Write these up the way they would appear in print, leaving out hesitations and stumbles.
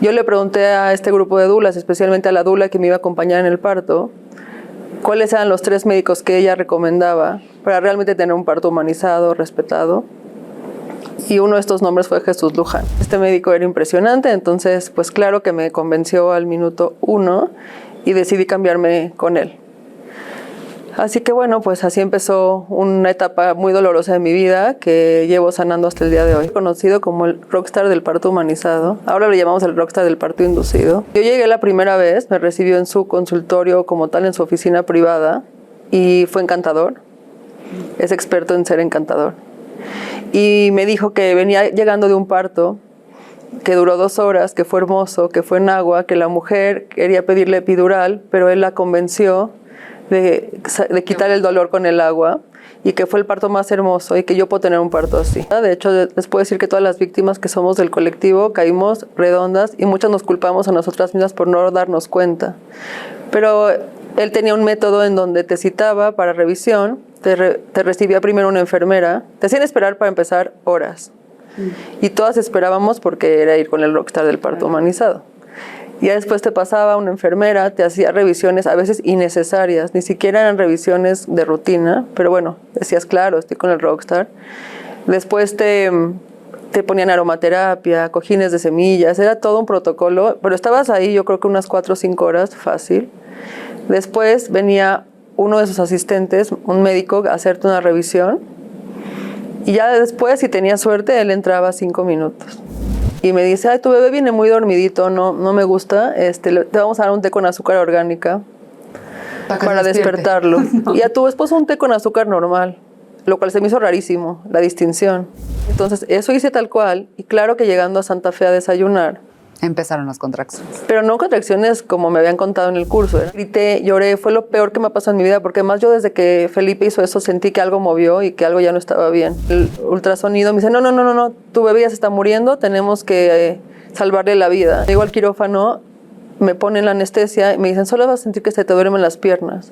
Yo le pregunté a este grupo de dulas, especialmente a la dula que me iba a acompañar en el parto, cuáles eran los 3 médicos que ella recomendaba para realmente tener un parto humanizado, respetado. Y uno de estos nombres fue Jesús Luján. Este médico era impresionante, entonces pues claro que me convenció al minuto 1 y decidí cambiarme con él. Así que bueno, pues así empezó una etapa muy dolorosa de mi vida que llevo sanando hasta el día de hoy. Conocido como el rockstar del parto humanizado, ahora lo llamamos el rockstar del parto inducido. Yo llegué la primera vez, me recibió en su consultorio como tal, en su oficina privada, y fue encantador. Es experto en ser encantador. Y me dijo que venía llegando de un parto que duró 2 horas, que fue hermoso, que fue en agua, que la mujer quería pedirle epidural, pero él la convenció de quitar el dolor con el agua, y que fue el parto más hermoso y que yo puedo tener un parto así. De hecho, les puedo decir que todas las víctimas que somos del colectivo caímos redondas y muchas nos culpamos a nosotras mismas por no darnos cuenta. Pero él tenía un método en donde te citaba para revisión, te recibía primero una enfermera, te hacían esperar para empezar horas. Y todas esperábamos porque era ir con el rockstar del parto humanizado. Y ya después te pasaba una enfermera, te hacía revisiones a veces innecesarias, ni siquiera eran revisiones de rutina, pero bueno, decías, claro, estoy con el rockstar. Después te ponían aromaterapia, cojines de semillas, era todo un protocolo, pero estabas ahí yo creo que unas 4 o 5 horas, fácil. Después venía uno de sus asistentes, un médico, a hacerte una revisión, y ya después, si tenías suerte, él entraba 5 minutos. Y me dice, ay, tu bebé viene muy dormidito, no me gusta, te vamos a dar un té con azúcar orgánica para despertarlo. No. Y a tu esposo un té con azúcar normal, lo cual se me hizo rarísimo, la distinción. Entonces, eso hice tal cual, y claro que llegando a Santa Fe a desayunar, empezaron las contracciones. Pero no contracciones como me habían contado en el curso. Grité, lloré, fue lo peor que me ha pasado en mi vida, porque además yo desde que Felipe hizo eso sentí que algo movió y que algo ya no estaba bien. El ultrasonido me dice, no, tu bebé ya se está muriendo, tenemos que salvarle la vida. Llego al quirófano, me ponen la anestesia y me dicen, solo vas a sentir que se te duermen las piernas.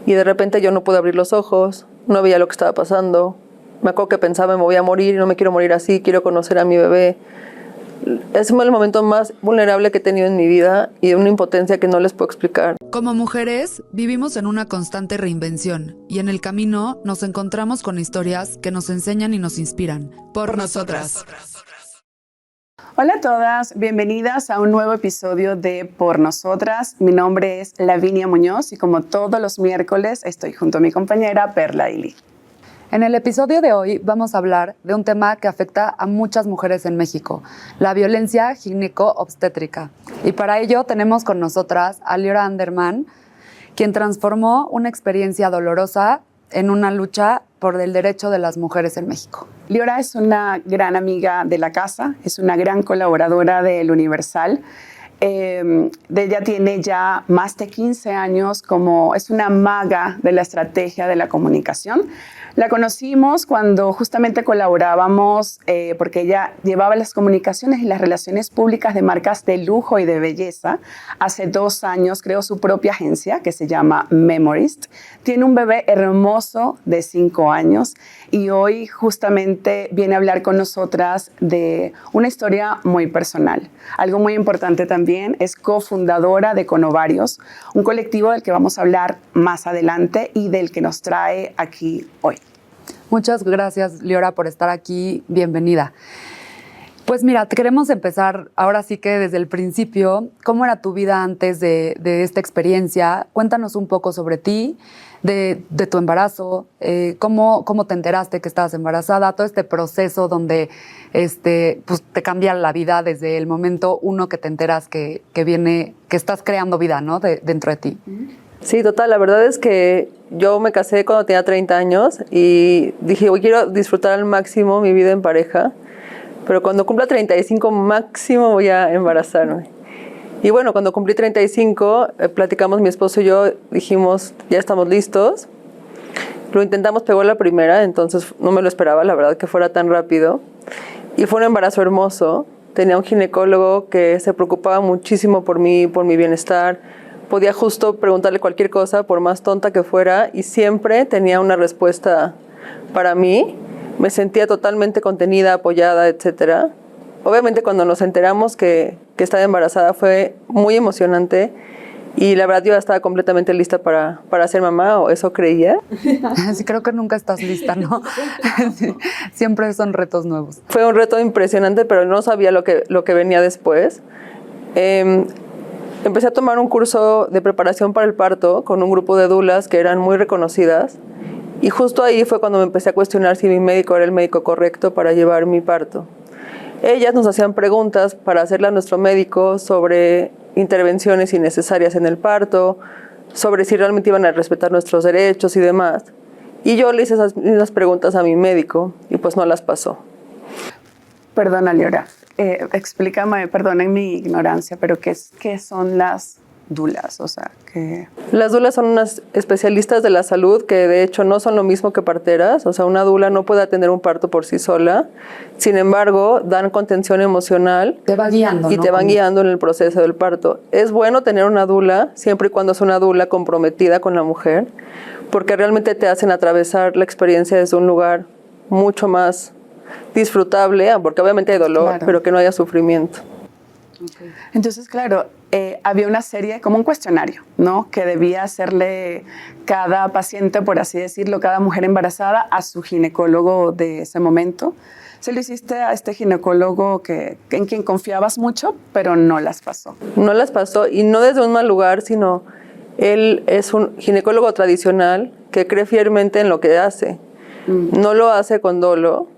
Y de repente yo no pude abrir los ojos, no veía lo que estaba pasando. Me acuerdo que pensaba, me voy a morir, no me quiero morir así, quiero conocer a mi bebé. Es el momento más vulnerable que he tenido en mi vida y de una impotencia que no les puedo explicar. Como mujeres, vivimos en una constante reinvención y en el camino nos encontramos con historias que nos enseñan y nos inspiran. Por nosotras. Hola a todas, bienvenidas a un nuevo episodio de Por Nosotras. Mi nombre es Lavinia Muñoz y como todos los miércoles estoy junto a mi compañera Perla Ili. En el episodio de hoy vamos a hablar de un tema que afecta a muchas mujeres en México, la violencia gineco-obstétrica. Y para ello tenemos con nosotras a Liora Anderman, quien transformó una experiencia dolorosa en una lucha por el derecho de las mujeres en México. Liora es una gran amiga de la casa, es una gran colaboradora del Universal. Ella tiene ya más de 15 años es una maga de la estrategia de la comunicación. La conocimos cuando justamente colaborábamos porque ella llevaba las comunicaciones y las relaciones públicas de marcas de lujo y de belleza. Hace 2 años creó su propia agencia que se llama Memorist. Tiene un bebé hermoso de 5 años y hoy justamente viene a hablar con nosotras de una historia muy personal. Algo muy importante también, es cofundadora de Con Ovarios, un colectivo del que vamos a hablar más adelante y del que nos trae aquí hoy. Muchas gracias, Liora, por estar aquí. Bienvenida. Pues mira, queremos empezar ahora sí que desde el principio. ¿Cómo era tu vida antes de esta experiencia? Cuéntanos un poco sobre ti, de tu embarazo, cómo te enteraste que estabas embarazada, todo este proceso donde pues te cambia la vida desde el momento uno que te enteras que estás creando vida, ¿no? Dentro de ti. Sí, total. La verdad es que yo me casé cuando tenía 30 años y dije, hoy quiero disfrutar al máximo mi vida en pareja, pero cuando cumpla 35 máximo voy a embarazarme. Y bueno, cuando cumplí 35, platicamos mi esposo y yo, dijimos, ya estamos listos. Lo intentamos, pegó la primera, entonces no me lo esperaba, la verdad, que fuera tan rápido. Y fue un embarazo hermoso. Tenía un ginecólogo que se preocupaba muchísimo por mí, por mi bienestar. Podía justo preguntarle cualquier cosa, por más tonta que fuera, y siempre tenía una respuesta para mí. Me sentía totalmente contenida, apoyada, etc. Obviamente cuando nos enteramos que que estaba embarazada fue muy emocionante y la verdad yo ya estaba completamente lista para ser mamá, o eso creía. Sí, creo que nunca estás lista, ¿no? Sí, siempre son retos nuevos. Fue un reto impresionante, pero no sabía lo que venía después. Empecé a tomar un curso de preparación para el parto con un grupo de dulas que eran muy reconocidas, y justo ahí fue cuando me empecé a cuestionar si mi médico era el médico correcto para llevar mi parto. Ellas nos hacían preguntas para hacerle a nuestro médico sobre intervenciones innecesarias en el parto, sobre si realmente iban a respetar nuestros derechos y demás. Y yo le hice esas mismas preguntas a mi médico y pues no las pasó. Perdona, Leora, explícame, perdonen mi ignorancia, pero ¿qué son las dulas? O sea, que... Las dulas son unas especialistas de la salud que de hecho no son lo mismo que parteras. O sea, una dula no puede atender un parto por sí sola. Sin embargo, dan contención emocional. Te va guiando, y ¿no? te van guiando en el proceso del parto. Es bueno tener una dula siempre y cuando es una dula comprometida con la mujer, porque realmente te hacen atravesar la experiencia desde un lugar mucho más disfrutable, porque obviamente hay dolor, Claro. pero que no haya sufrimiento. Okay. Entonces, claro, había una serie, como un cuestionario, ¿no? Que debía hacerle cada paciente, por así decirlo, cada mujer embarazada a su ginecólogo de ese momento. Se lo hiciste a este ginecólogo en quien confiabas mucho, pero no las pasó. No las pasó, y no desde un mal lugar, sino él es un ginecólogo tradicional que cree fielmente en lo que hace. No lo hace con dolo,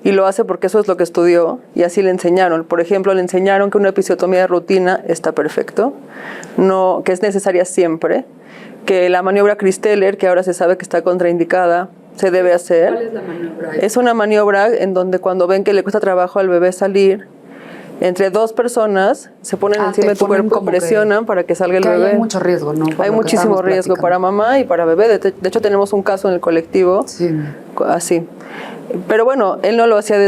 y lo hace porque eso es lo que estudió y así le enseñaron. Por ejemplo, le enseñaron que una episiotomía de rutina está perfecto, no, que es necesaria siempre, que la maniobra Christeller, que ahora se sabe que está contraindicada, se debe hacer. ¿Cuál es la maniobra? Es una maniobra en donde cuando ven que le cuesta trabajo al bebé salir, entre dos personas se ponen encima de tu cuerpo y presionan para que salga el bebé. Hay mucho riesgo, ¿no? Hay muchísimo riesgo para mamá y para bebé. De hecho, tenemos un caso en el colectivo así. Pero bueno, él no lo hacía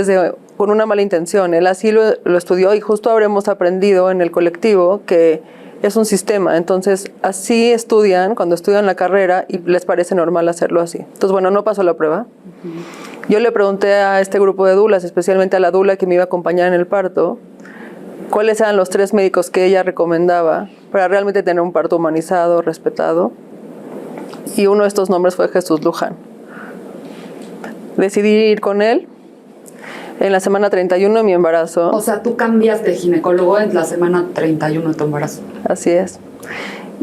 con una mala intención. Él así lo estudió, y justo habremos aprendido en el colectivo que es un sistema. Entonces, así estudian cuando estudian la carrera y les parece normal hacerlo así. Entonces, bueno, no pasó la prueba. Yo le pregunté a este grupo de dulas, especialmente a la dula que me iba a acompañar en el parto, cuáles eran los 3 médicos que ella recomendaba para realmente tener un parto humanizado, respetado. Y uno de estos nombres fue Jesús Luján. Decidí ir con él en la semana 31 de mi embarazo. O sea, tú cambias de ginecólogo en la semana 31 de tu embarazo. Así es.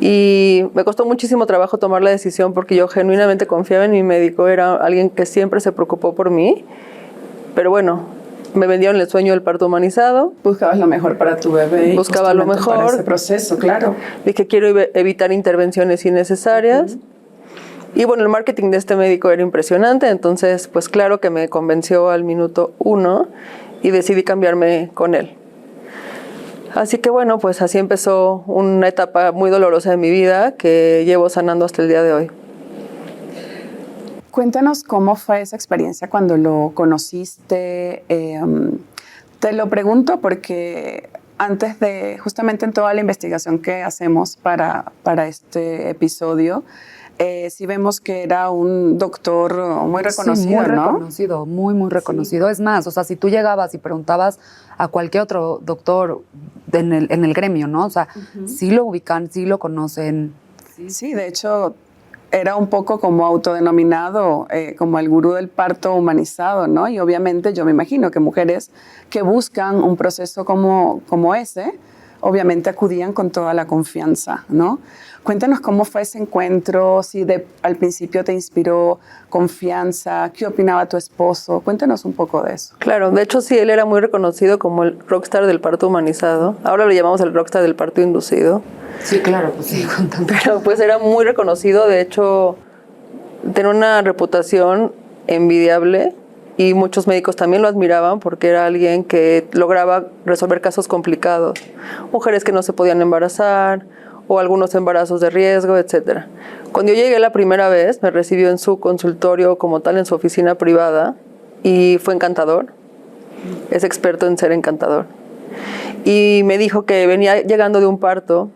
Y me costó muchísimo trabajo tomar la decisión porque yo genuinamente confiaba en mi médico. Era alguien que siempre se preocupó por mí. Pero bueno, me vendieron el sueño del parto humanizado. Buscabas lo mejor para tu bebé. Buscaba lo mejor. Para ese proceso, claro. Dije, quiero evitar intervenciones innecesarias. Y bueno, el marketing de este médico era impresionante, entonces pues claro que me convenció al minuto 1 y decidí cambiarme con él. Así que bueno, pues así empezó una etapa muy dolorosa de mi vida que llevo sanando hasta el día de hoy. Cuéntanos cómo fue esa experiencia cuando lo conociste. Te lo pregunto porque antes de, justamente en toda la investigación que hacemos para este episodio, sí vemos que era un doctor muy reconocido, sí, muy ¿no? reconocido, muy reconocido. Sí. Es más, o sea, si tú llegabas y preguntabas a cualquier otro doctor en el gremio, ¿no? O sea, sí lo ubican, sí lo conocen. Sí, de hecho, era un poco como autodenominado como el gurú del parto humanizado, ¿no? Y obviamente yo me imagino que mujeres que buscan un proceso como ese, obviamente acudían con toda la confianza, ¿no? Cuéntanos cómo fue ese encuentro, si al principio te inspiró confianza, qué opinaba tu esposo. Cuéntanos un poco de eso. Claro, de hecho sí, él era muy reconocido como el rockstar del parto humanizado. Ahora lo llamamos el rockstar del parto inducido. Sí, claro, pues sí. Pero pues era muy reconocido, de hecho tenía una reputación envidiable y muchos médicos también lo admiraban porque era alguien que lograba resolver casos complicados. Mujeres que no se podían embarazar, o algunos embarazos de riesgo, etc. Cuando yo llegué la primera vez, me recibió en su consultorio como tal, en su oficina privada, y fue encantador. Es experto en ser encantador. Y me dijo que venía llegando de un parto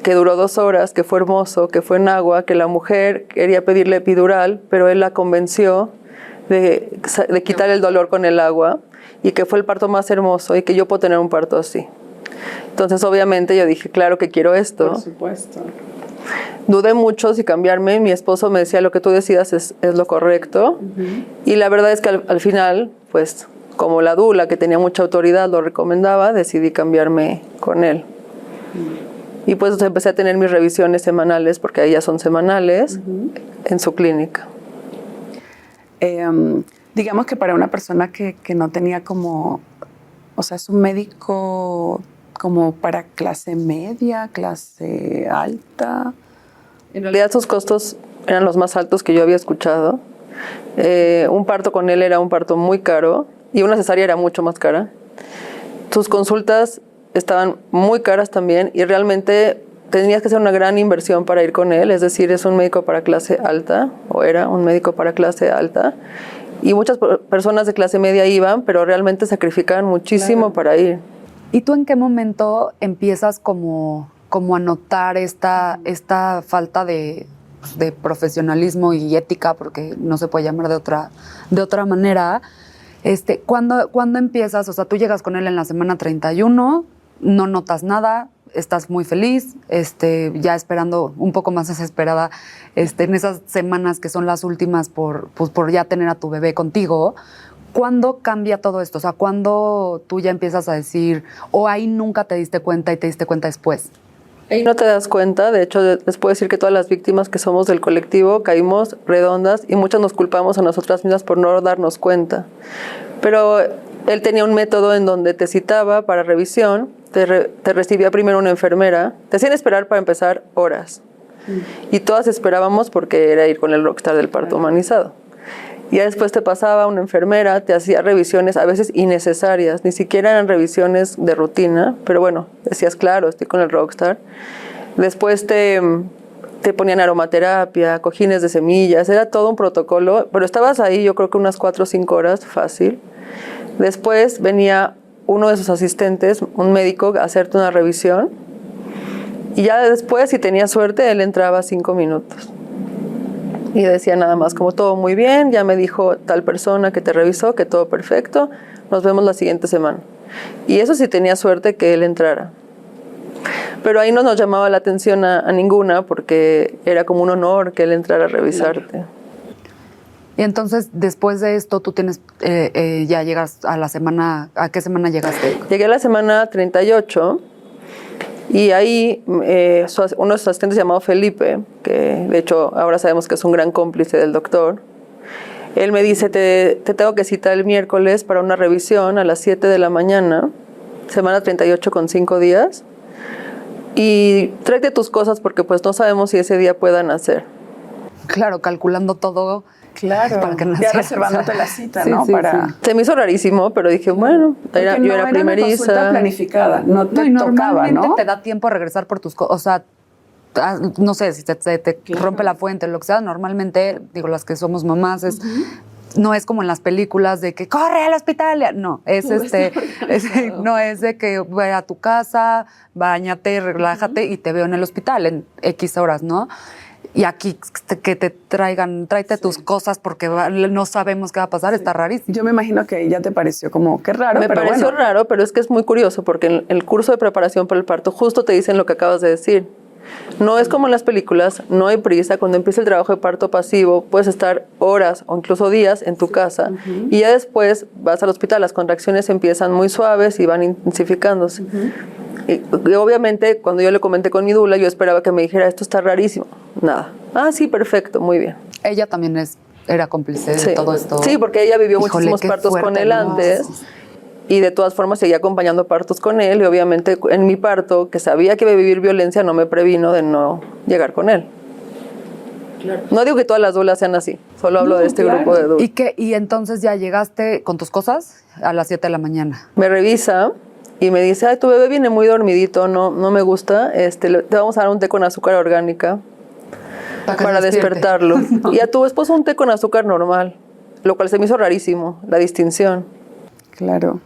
que duró 2 horas, que fue hermoso, que fue en agua, que la mujer quería pedirle epidural, pero él la convenció de quitar el dolor con el agua, y que fue el parto más hermoso y que yo puedo tener un parto así. Entonces, obviamente, yo dije, claro que quiero esto. Por supuesto. Dudé mucho si cambiarme. Mi esposo me decía, lo que tú decidas es lo correcto. Y la verdad es que al final, pues, como la dula, que tenía mucha autoridad, lo recomendaba, decidí cambiarme con él. Y pues empecé a tener mis revisiones semanales, porque ahí ya son semanales, en su clínica. Digamos que para una persona que no tenía como, o sea, es un médico como para clase media, clase alta. En realidad sus costos eran los más altos que yo había escuchado. Un parto con él era un parto muy caro y una cesárea era mucho más cara. Sus consultas estaban muy caras también y realmente tenías que hacer una gran inversión para ir con él. Es decir, es un médico para clase alta, o era un médico para clase alta. Y muchas personas de clase media iban, pero realmente sacrificaban muchísimo para ir. ¿Y tú en qué momento empiezas como a notar esta falta de profesionalismo y ética, porque no se puede llamar de otra manera? ¿Cuándo empiezas? O sea, tú llegas con él en la semana 31, no notas nada, estás muy feliz, ya esperando, un poco más desesperada, en esas semanas que son las últimas por ya tener a tu bebé contigo. ¿Cuándo cambia todo esto? O sea, ¿cuándo tú ya empiezas a decir, o ahí nunca te diste cuenta y te diste cuenta después? Ahí no te das cuenta. De hecho, les puedo decir que todas las víctimas que somos del colectivo caímos redondas y muchas nos culpamos a nosotras mismas por no darnos cuenta. Pero él tenía un método en donde te citaba para revisión, te recibía primero una enfermera, te hacían esperar para empezar horas. Y todas esperábamos porque era ir con el rockstar del parto humanizado. Y después te pasaba una enfermera, te hacía revisiones a veces innecesarias, ni siquiera eran revisiones de rutina, pero bueno, decías, claro, estoy con el rockstar. Después te ponían aromaterapia, cojines de semillas, era todo un protocolo, pero estabas ahí yo creo que unas 4 o 5 horas, fácil. Después venía uno de sus asistentes, un médico, a hacerte una revisión, y ya después, si tenías suerte, él entraba 5 minutos. Y decía nada más, como todo muy bien, ya me dijo tal persona que te revisó, que todo perfecto, nos vemos la siguiente semana. Y eso sí tenía suerte que él entrara. Pero ahí no nos llamaba la atención a ninguna, porque era como un honor que él entrara a revisarte. Y entonces, después de esto, tú tienes, ya llegas a la semana, ¿a qué semana llegaste? Llegué a la semana 38. Y ahí uno de sus asistentes llamado Felipe, que de hecho ahora sabemos que es un gran cómplice del doctor, él me dice, te tengo que citar el miércoles para una revisión a las 7 de la mañana, semana 38 con 5 días, y tráete tus cosas porque pues no sabemos si ese día puedan nacer. Claro, calculando todo. Claro, para que ya reservándote la cita, sí, ¿no? Sí, para... sí. Se me hizo rarísimo, pero dije, bueno, yo era primeriza. Una consulta planificada, no te y tocaba, normalmente ¿no? te da tiempo a regresar por tus cosas, o sea, no sé, si te rompe la fuente, lo que sea, normalmente, digo, las que somos mamás, no es como en las películas de que corre al hospital, no, no es de que ve a tu casa, báñate, relájate y te veo en el hospital en X horas, ¿no? Y aquí que te tráete tus cosas porque no sabemos qué va a pasar, está rarísimo. Yo me imagino que ya te pareció como, qué raro, Me pareció raro, pero es que es muy curioso porque en el curso de preparación para el parto justo te dicen lo que acabas de decir. No es como en las películas, no hay prisa. Cuando empieza el trabajo de parto pasivo, puedes estar horas o incluso días en tu casa y ya después vas al hospital. Las contracciones empiezan muy suaves y van intensificándose. Y obviamente, cuando yo le comenté con mi dula, yo esperaba que me dijera, esto está rarísimo. Nada. Ah, sí, perfecto, muy bien. Ella también era cómplice de todo esto. Sí, porque ella vivió Híjole, muchísimos partos fuerte, con él ¿no? antes. Y de todas formas seguía acompañando partos con él. Y obviamente en mi parto, que sabía que iba a vivir violencia, no me previno de no llegar con él. Claro. No digo que todas las dulas sean así. Solo hablo de este grupo de dulas. ¿Y entonces ya llegaste con tus cosas a las 7 de la mañana? Me revisa y me dice, ay, tu bebé viene muy dormidito, no me gusta. Te vamos a dar un té con azúcar orgánica para despertarlo. No. Y a tu esposo un té con azúcar normal, lo cual se me hizo rarísimo, la distinción. Claro.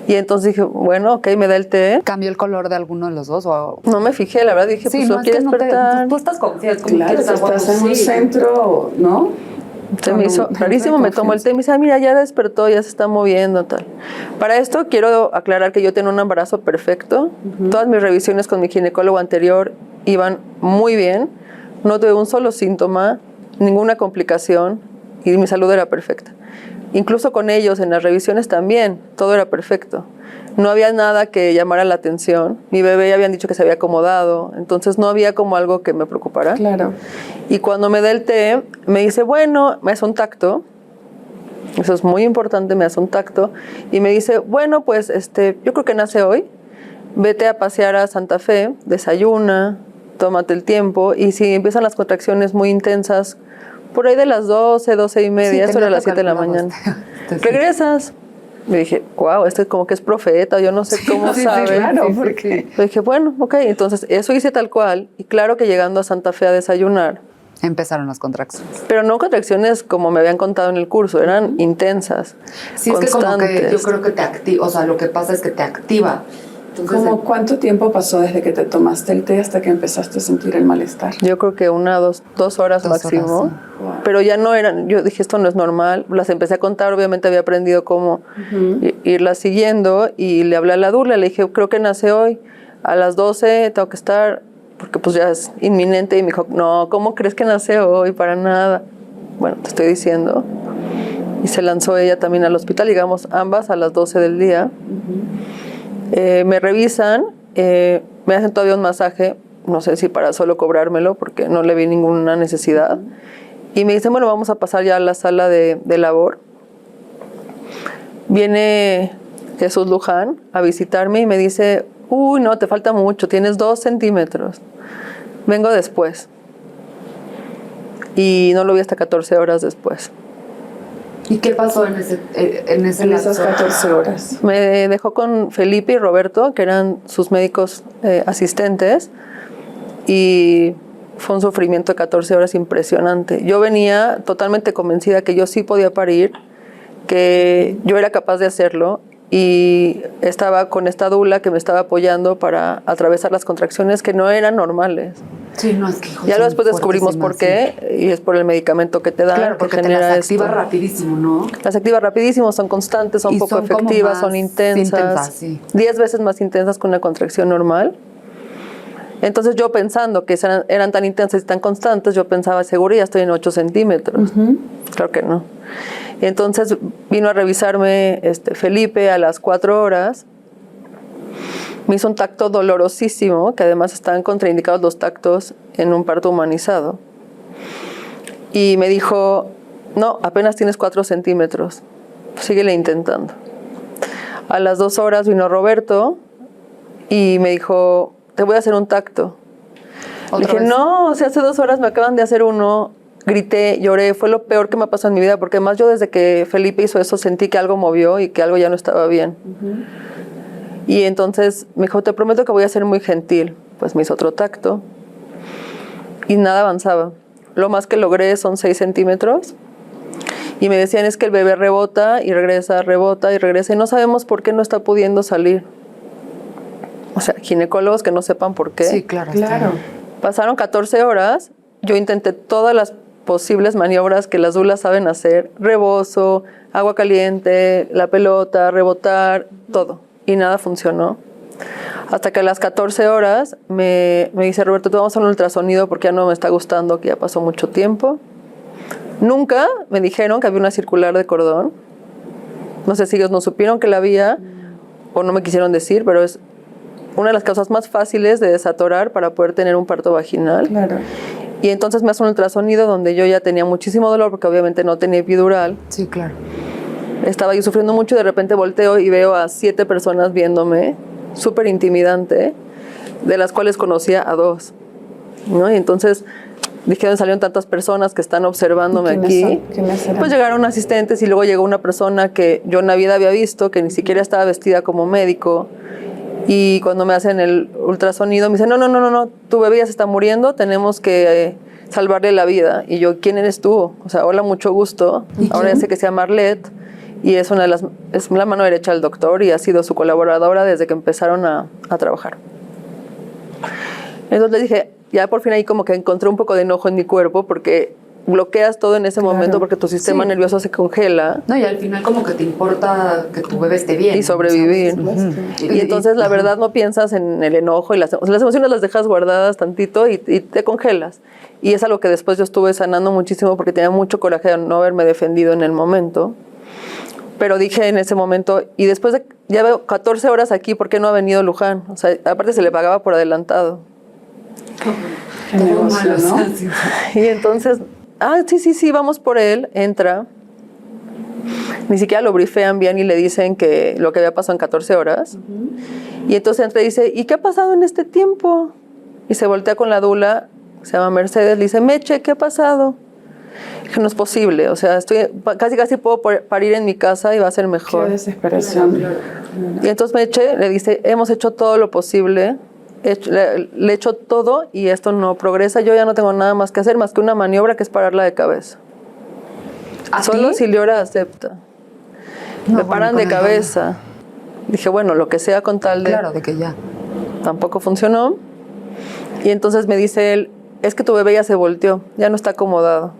Y entonces dije, bueno, ok, me da el té. ¿Cambió el color de alguno de los dos? ¿O? No me fijé, la verdad, dije, sí, pues no quiere despertar. Tú estás confiada. Claro, estás en un centro, ¿no? Se me hizo rarísimo, me tomó el té y me dice, mira, ya despertó, ya se está moviendo, tal. Para esto quiero aclarar que yo tenía un embarazo perfecto. Todas mis revisiones con mi ginecólogo anterior iban muy bien. No tuve un solo síntoma, ninguna complicación y mi salud era perfecta. Incluso con ellos en las revisiones también, todo era perfecto. No había nada que llamara la atención. Mi bebé ya habían dicho que se había acomodado, entonces no había como algo que me preocupara. Claro. Y cuando me da el té, me dice, bueno, me hace un tacto. Eso es muy importante, me hace un tacto. Y me dice, bueno, pues yo creo que nace hoy. Vete a pasear a Santa Fe, desayuna, tómate el tiempo. Y si empiezan las contracciones muy intensas, por ahí de las 12, 12 y media, eso era las 7 de la mañana. Regresas. Me dije, wow, como que es profeta, yo no sé cómo sabe. Claro, porque... Le dije, bueno, ok, entonces eso hice tal cual. Y claro que llegando a Santa Fe a desayunar, empezaron las contracciones. pero no contracciones como me habían contado en el curso, eran intensas, sí, constantes. Es que como que yo creo que te activa, o sea, lo que pasa es que te activa. Entonces, ¿Cuánto tiempo pasó desde que te tomaste el té hasta que empezaste a sentir el malestar? Yo creo que 2 horas máximo. Horas, sí. Wow. Pero ya no eran, yo dije, esto no es normal. Las empecé a contar, obviamente había aprendido cómo irlas siguiendo y le hablé a la doula, le dije, creo que nace hoy, a las 12 tengo que estar, porque pues ya es inminente. Y me dijo, no, ¿cómo crees que nace hoy? Para nada. Bueno, te estoy diciendo. Y se lanzó ella también al hospital, llegamos ambas a las 12 del día. Me revisan, me hacen todavía un masaje, no sé si para solo cobrármelo, porque no le vi ninguna necesidad. Y me dicen, bueno, vamos a pasar ya a la sala de labor. Viene Jesús Luján a visitarme y me dice, uy, no, te falta mucho, tienes 2 centímetros. Vengo después. Y no lo vi hasta 14 horas después. ¿y qué pasó en esas esas 14 horas? Me dejó con Felipe y Roberto, que eran sus médicos asistentes, y fue un sufrimiento de 14 horas impresionante. Yo venía totalmente convencida que yo sí podía parir, que yo era capaz de hacerlo, y estaba con esta doula que me estaba apoyando para atravesar las contracciones que no eran normales. Sí, no, es que Ya después descubrimos por qué, y es por el medicamento que te dan, claro, porque que te genera las activa esto. rapidísimo, ¿no? Las activa rapidísimo, son constantes, son Y poco son como efectivas, más son intensas. sí. 10 veces más intensas que una contracción normal. Entonces yo pensando que eran tan intensas y tan constantes, yo pensaba, seguro ya estoy en 8 centímetros. Claro que no. Entonces vino a revisarme Felipe a las 4 horas. Me hizo un tacto dolorosísimo, que además estaban contraindicados los tactos en un parto humanizado. Y me dijo, no, apenas tienes 4 centímetros, síguele intentando. A las 2 horas vino Roberto y me dijo, te voy a hacer un tacto. Le dije, no, o sea, hace 2 horas me acaban de hacer uno. Grité, lloré, fue lo peor que me ha pasado en mi vida, porque además yo desde que Felipe hizo eso sentí que algo movió y que algo ya no estaba bien. Y entonces me dijo, te prometo que voy a ser muy gentil. Pues me hizo otro tacto y nada avanzaba. Lo más que logré son 6 centímetros. Y me decían, es que el bebé rebota y regresa, rebota y regresa. Y no sabemos por qué no está pudiendo salir. O sea, ginecólogos que no sepan por qué. Sí, claro. Claro. Pasaron 14 horas. Yo intenté todas las posibles maniobras que las doulas saben hacer. Rebozo, agua caliente, la pelota, rebotar, todo. Y nada funcionó. Hasta que a las 14 horas me dice Roberto, te vamos a hacer un ultrasonido porque ya no me está gustando, que ya pasó mucho tiempo. Nunca me dijeron que había una circular de cordón. No sé si ellos no supieron que la había o no me quisieron decir, pero es una de las causas más fáciles de desatorar para poder tener un parto vaginal. Claro. Y entonces me hace un ultrasonido donde yo ya tenía muchísimo dolor porque obviamente no tenía epidural. Sí, claro. Estaba yo sufriendo mucho y de repente volteo y veo a 7 personas viéndome, súper intimidante, de las cuales conocía a 2, ¿no? Y entonces dije, ¿dónde salieron tantas personas que están observándome aquí? ¿Quiénes eran? Pues llegaron asistentes y luego llegó una persona que yo en la vida había visto, que ni siquiera estaba vestida como médico. Y cuando me hacen el ultrasonido me dicen, no, tu bebé ya se está muriendo, tenemos que salvarle la vida. Y yo, ¿quién eres tú? O sea, hola, mucho gusto. Ahora ya sé que se llama Arlette y es la mano derecha del doctor y ha sido su colaboradora desde que empezaron a trabajar. Entonces le dije, ya por fin ahí como que encontré un poco de enojo en mi cuerpo porque bloqueas todo en ese momento porque tu sistema nervioso se congela. No, y al final como que te importa que tu bebé esté bien. Y sobrevivir. Y entonces la verdad no piensas en el enojo y las emociones las dejas guardadas tantito y te congelas. Y es algo que después yo estuve sanando muchísimo porque tenía mucho coraje de no haberme defendido en el momento. Pero dije en ese momento, y después de, ya veo 14 horas aquí, ¿por qué no ha venido Luján? O sea, aparte se le pagaba por adelantado. Qué negocio, ¿no? Y entonces, sí, vamos por él, entra. Ni siquiera lo brifean bien y le dicen que lo que había pasado en 14 horas. Y entonces entra y dice, ¿y qué ha pasado en este tiempo? Y se voltea con la dula, se llama Mercedes, le dice, Meche, ¿qué ha pasado? Dije, no es posible, o sea, casi puedo parir en mi casa y va a ser mejor. Qué desesperación. Y entonces Meche le dice, hemos hecho todo lo posible, le he hecho todo y esto no progresa, yo ya no tengo nada más que hacer, más que una maniobra que es pararla de cabeza. Solo si Leora acepta. Me paran de cabeza. Dije, bueno, lo que sea con tal de... Claro, de que ya. Tampoco funcionó. Y entonces me dice él, es que tu bebé ya se volteó, ya no está acomodado.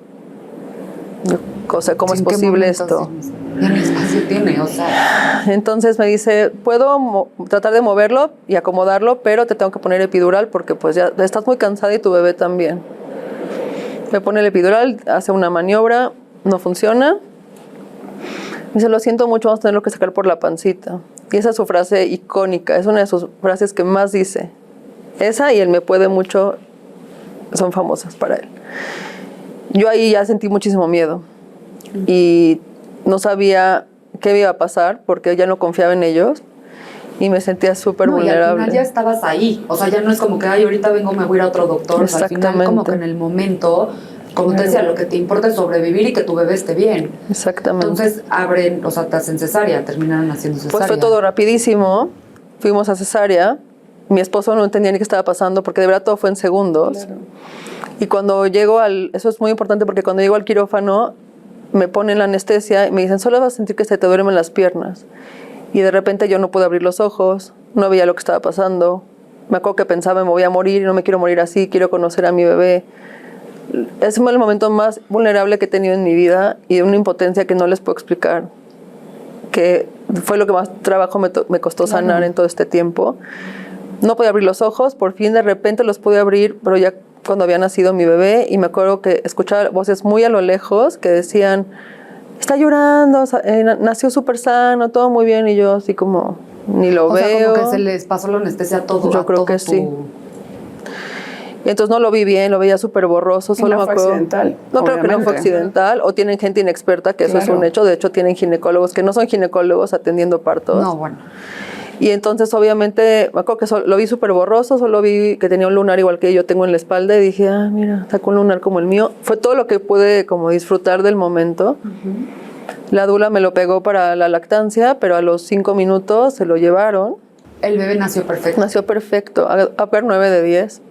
O sea, ¿cómo es posible esto? Ya ni espacio tiene, o sea. Entonces me dice, puedo tratar de moverlo y acomodarlo, pero te tengo que poner epidural porque pues ya estás muy cansada y tu bebé también. Me pone el epidural, hace una maniobra, no funciona. Dice, lo siento mucho, vamos a tenerlo que sacar por la pancita. Y esa es su frase icónica, es una de sus frases que más dice. Esa y el me puede mucho son famosas para él. Yo ahí ya sentí muchísimo miedo y no sabía qué me iba a pasar porque ya no confiaba en ellos y me sentía súper vulnerable. Y al final ya estabas ahí, o sea, ya no es como que, ay, ahorita vengo, me voy a ir a otro doctor. O sea, al final como que en el momento, como te decía, lo que te importa es sobrevivir y que tu bebé esté bien. Exactamente. Entonces abren, o sea, te hacen cesárea, terminaron haciendo cesárea. Pues fue todo rapidísimo, fuimos a cesárea, mi esposo no entendía ni qué estaba pasando porque de verdad todo fue en segundos. Claro. Y cuando llego eso es muy importante porque cuando llego al quirófano me ponen la anestesia y me dicen, solo vas a sentir que se te duermen las piernas. Y de repente yo no pude abrir los ojos, no veía lo que estaba pasando. Me acuerdo que pensaba, me voy a morir, no me quiero morir así, quiero conocer a mi bebé. Es el momento más vulnerable que he tenido en mi vida y de una impotencia que no les puedo explicar, que fue lo que más trabajo me costó sanar en todo este tiempo. No podía abrir los ojos, por fin de repente los pude abrir, pero ya cuando había nacido mi bebé, y me acuerdo que escuchaba voces muy a lo lejos que decían, está llorando, nació súper sano, todo muy bien, y yo así como, ni lo veo. O sea, como que se les pasó la anestesia a todo. Yo creo que sí. Y entonces no lo vi bien, lo veía súper borroso. Solo no me acuerdo. Accidental. No creo que no fue accidental, o tienen gente inexperta, que eso es un hecho. De hecho, tienen ginecólogos que no son ginecólogos atendiendo partos. No, bueno. Y entonces, obviamente, me acuerdo que lo vi súper borroso, solo vi que tenía un lunar igual que yo tengo en la espalda y dije, mira, sacó un lunar como el mío. Fue todo lo que pude como disfrutar del momento. La dula me lo pegó para la lactancia, pero a los 5 minutos se lo llevaron. El bebé nació perfecto. Nació perfecto, upper 9 de 10.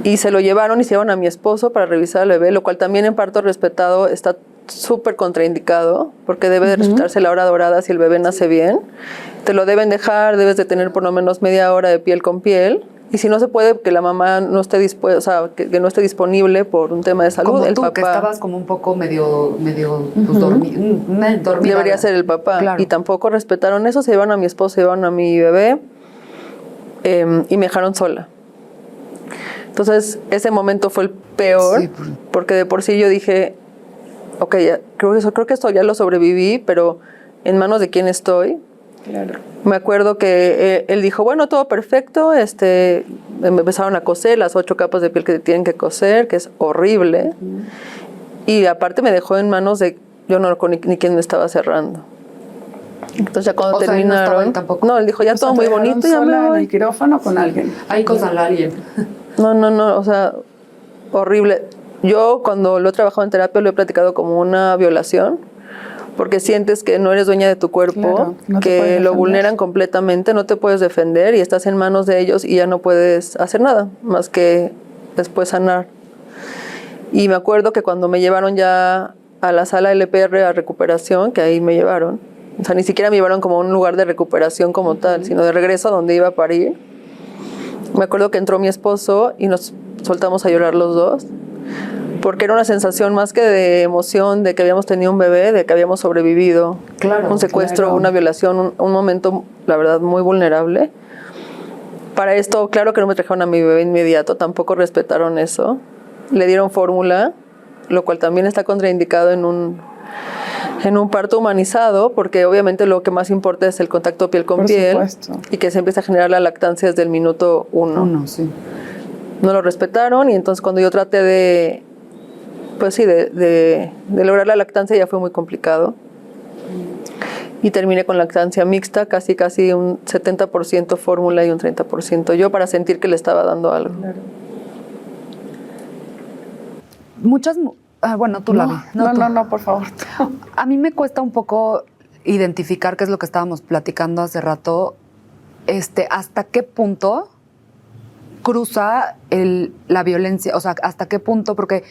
Y se lo llevaron y se llevaron a mi esposo para revisar al bebé, lo cual también en parto respetado está súper contraindicado, porque debe de respetarse la hora dorada si el bebé nace bien. Te lo deben dejar, debes de tener por lo menos media hora de piel con piel. Y si no se puede, que la mamá no esté dispuesta, o sea, que no esté disponible por un tema de salud, como el tú, papá. Que estabas como un poco medio pues, dormida. Debería ser el papá. Claro. Y tampoco respetaron eso, se llevaron a mi esposo, se llevaron a mi bebé y me dejaron sola. Entonces, ese momento fue el peor, sí, porque de por sí yo dije, ok, ya, creo que esto ya lo sobreviví, pero ¿en manos de quién estoy? Claro. Me acuerdo que él dijo, bueno, todo perfecto, me empezaron a coser las 8 capas de piel que tienen que coser, que es horrible, y aparte me dejó en manos de, yo no ni quién me estaba cerrando. Entonces ya cuando terminaron, no, él dijo, ya todo muy bonito, ya me voy. ¿En el quirófano con alguien? Ahí con alguien. No, o sea, horrible. Yo cuando lo he trabajado en terapia lo he platicado como una violación, porque sientes que no eres dueña de tu cuerpo, claro, no que lo vulneran completamente, no te puedes defender y estás en manos de ellos y ya no puedes hacer nada más que después sanar. Y me acuerdo que cuando me llevaron ya a la sala LPR a recuperación, que ahí me llevaron, o sea, ni siquiera me llevaron como a un lugar de recuperación como tal, sino de regreso a donde iba a parir. Me acuerdo que entró mi esposo y nos soltamos a llorar los dos, porque era una sensación más que de emoción, de que habíamos tenido un bebé, de que habíamos sobrevivido. Claro, un secuestro, claro. una violación, un momento, la verdad, muy vulnerable. Para esto, claro que no me trajeron a mi bebé inmediato, tampoco respetaron eso. Le dieron fórmula, lo cual también está contraindicado en un parto humanizado, porque obviamente lo que más importa es el contacto piel con Por piel, supuesto. y que se empieza a generar la lactancia desde el minuto 1. Sí. No lo respetaron, y entonces cuando yo traté de lograr la lactancia ya fue muy complicado. Y terminé con lactancia mixta, casi un 70% fórmula y un 30% yo, para sentir que le estaba dando algo. Claro. Muchas... bueno, tú la vi. No, por favor. A mí me cuesta un poco identificar qué es lo que estábamos platicando hace rato. ¿Hasta qué punto cruza la violencia? O sea, ¿hasta qué punto? Porque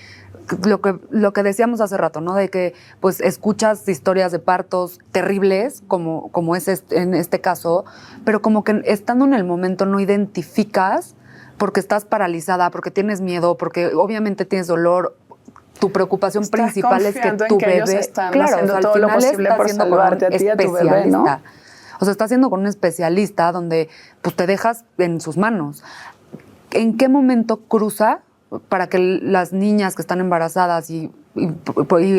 lo que decíamos hace rato, ¿no? De que pues escuchas historias de partos terribles, como es en este caso, pero como que estando en el momento no identificas porque estás paralizada, porque tienes miedo, porque obviamente tienes dolor. Tu preocupación Estás principal es que confiando en tu que bebé... ellos están claro, haciendo o sea, todo al lo final posible está por haciendo con un salvarte a ti y a tu bebé, ¿no? especialista. O sea, está haciendo con un especialista donde pues te dejas en sus manos. ¿En qué momento cruza para que las niñas que están embarazadas y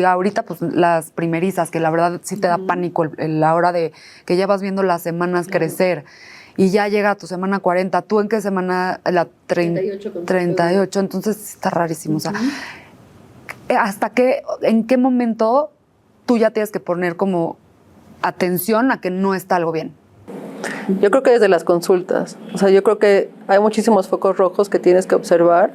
ahorita pues las primerizas, que la verdad sí te da pánico la hora de que ya vas viendo las semanas crecer y ya llega a tu semana 40, ¿tú en qué semana? La 38, entonces está rarísimo. O sea, ¿en qué momento tú ya tienes que poner como atención a que no está algo bien? Yo creo que desde las consultas. O sea, yo creo que hay muchísimos focos rojos que tienes que observar.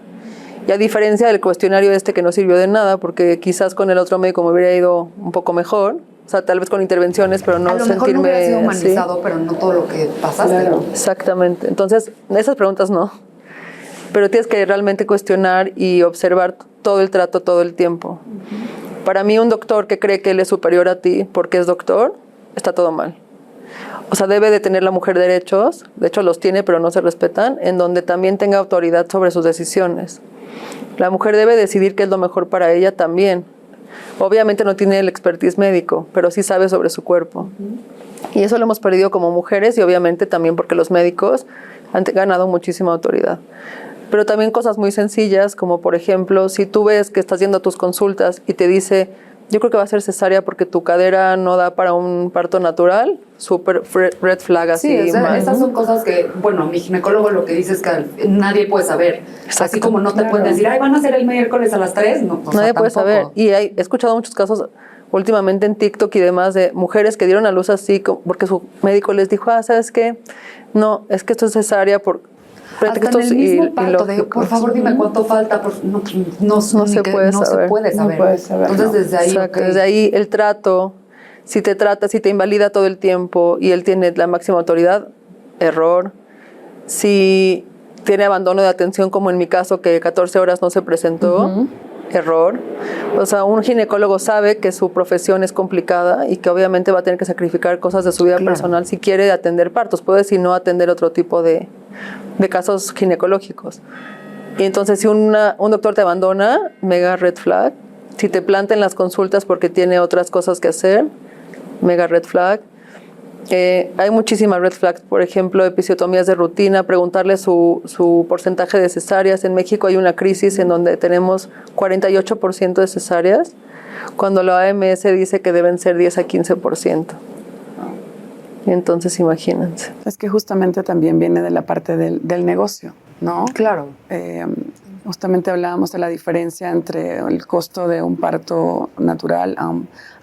Y a diferencia del cuestionario que no sirvió de nada, porque quizás con el otro médico me hubiera ido un poco mejor. O sea, tal vez con intervenciones, pero no a lo sentirme mejor no hubiera sido humanizado, así. pero no todo lo que pasaste. Claro. Exactamente. Entonces, esas preguntas no. Pero tienes que realmente cuestionar y observar todo el trato todo el tiempo. Para mí, un doctor que cree que él es superior a ti porque es doctor, está todo mal. O sea, debe de tener la mujer derechos, de hecho los tiene, pero no se respetan, en donde también tenga autoridad sobre sus decisiones. La mujer debe decidir qué es lo mejor para ella también. Obviamente no tiene el expertise médico, pero sí sabe sobre su cuerpo. Y eso lo hemos perdido como mujeres y obviamente también porque los médicos han ganado muchísima autoridad. Pero también cosas muy sencillas, como por ejemplo, si tú ves que estás yendo a tus consultas y te dice, yo creo que va a ser cesárea porque tu cadera no da para un parto natural, súper red flag así. Sí, esas son cosas que, bueno, mi ginecólogo lo que dice es que nadie puede saber. Exacto. Así como no te pueden decir, ay, van a ser el miércoles a las 3. No, nadie puede saber. Y he escuchado muchos casos últimamente en TikTok y demás de mujeres que dieron a luz así porque su médico les dijo, ¿sabes qué? No, es que esto es cesárea por pretextos hasta en el mismo parto de, por favor, dime cuánto falta. No se puede saber. Entonces, desde ahí... Exacto, desde ahí el trato, si te invalida todo el tiempo y él tiene la máxima autoridad, error. Si tiene abandono de atención, como en mi caso, que 14 horas no se presentó, error. O sea, un ginecólogo sabe que su profesión es complicada y que obviamente va a tener que sacrificar cosas de su vida personal si quiere atender partos. Puede decir no atender otro tipo de casos ginecológicos. Y entonces si un doctor te abandona, mega red flag. Si te planta en las consultas porque tiene otras cosas que hacer, mega red flag. Hay muchísimas red flags, por ejemplo, episiotomías de rutina, preguntarle su porcentaje de cesáreas. En México hay una crisis en donde tenemos 48% de cesáreas, cuando la OMS dice que deben ser 10 a 15%. Entonces, imagínense. Es que justamente también viene de la parte del negocio, ¿no? Claro. Justamente hablábamos de la diferencia entre el costo de un parto natural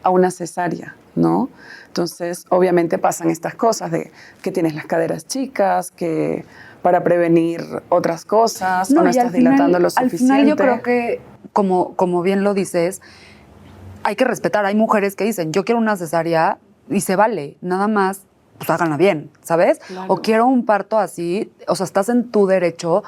a una cesárea, ¿no? Entonces, obviamente pasan estas cosas de que tienes las caderas chicas, que para prevenir otras cosas, no estás dilatando lo suficiente. Al final yo creo que, como bien lo dices, hay que respetar. Hay mujeres que dicen, yo quiero una cesárea y se vale, nada más, pues háganla bien, ¿sabes? Claro. O quiero un parto así, o sea, estás en tu derecho.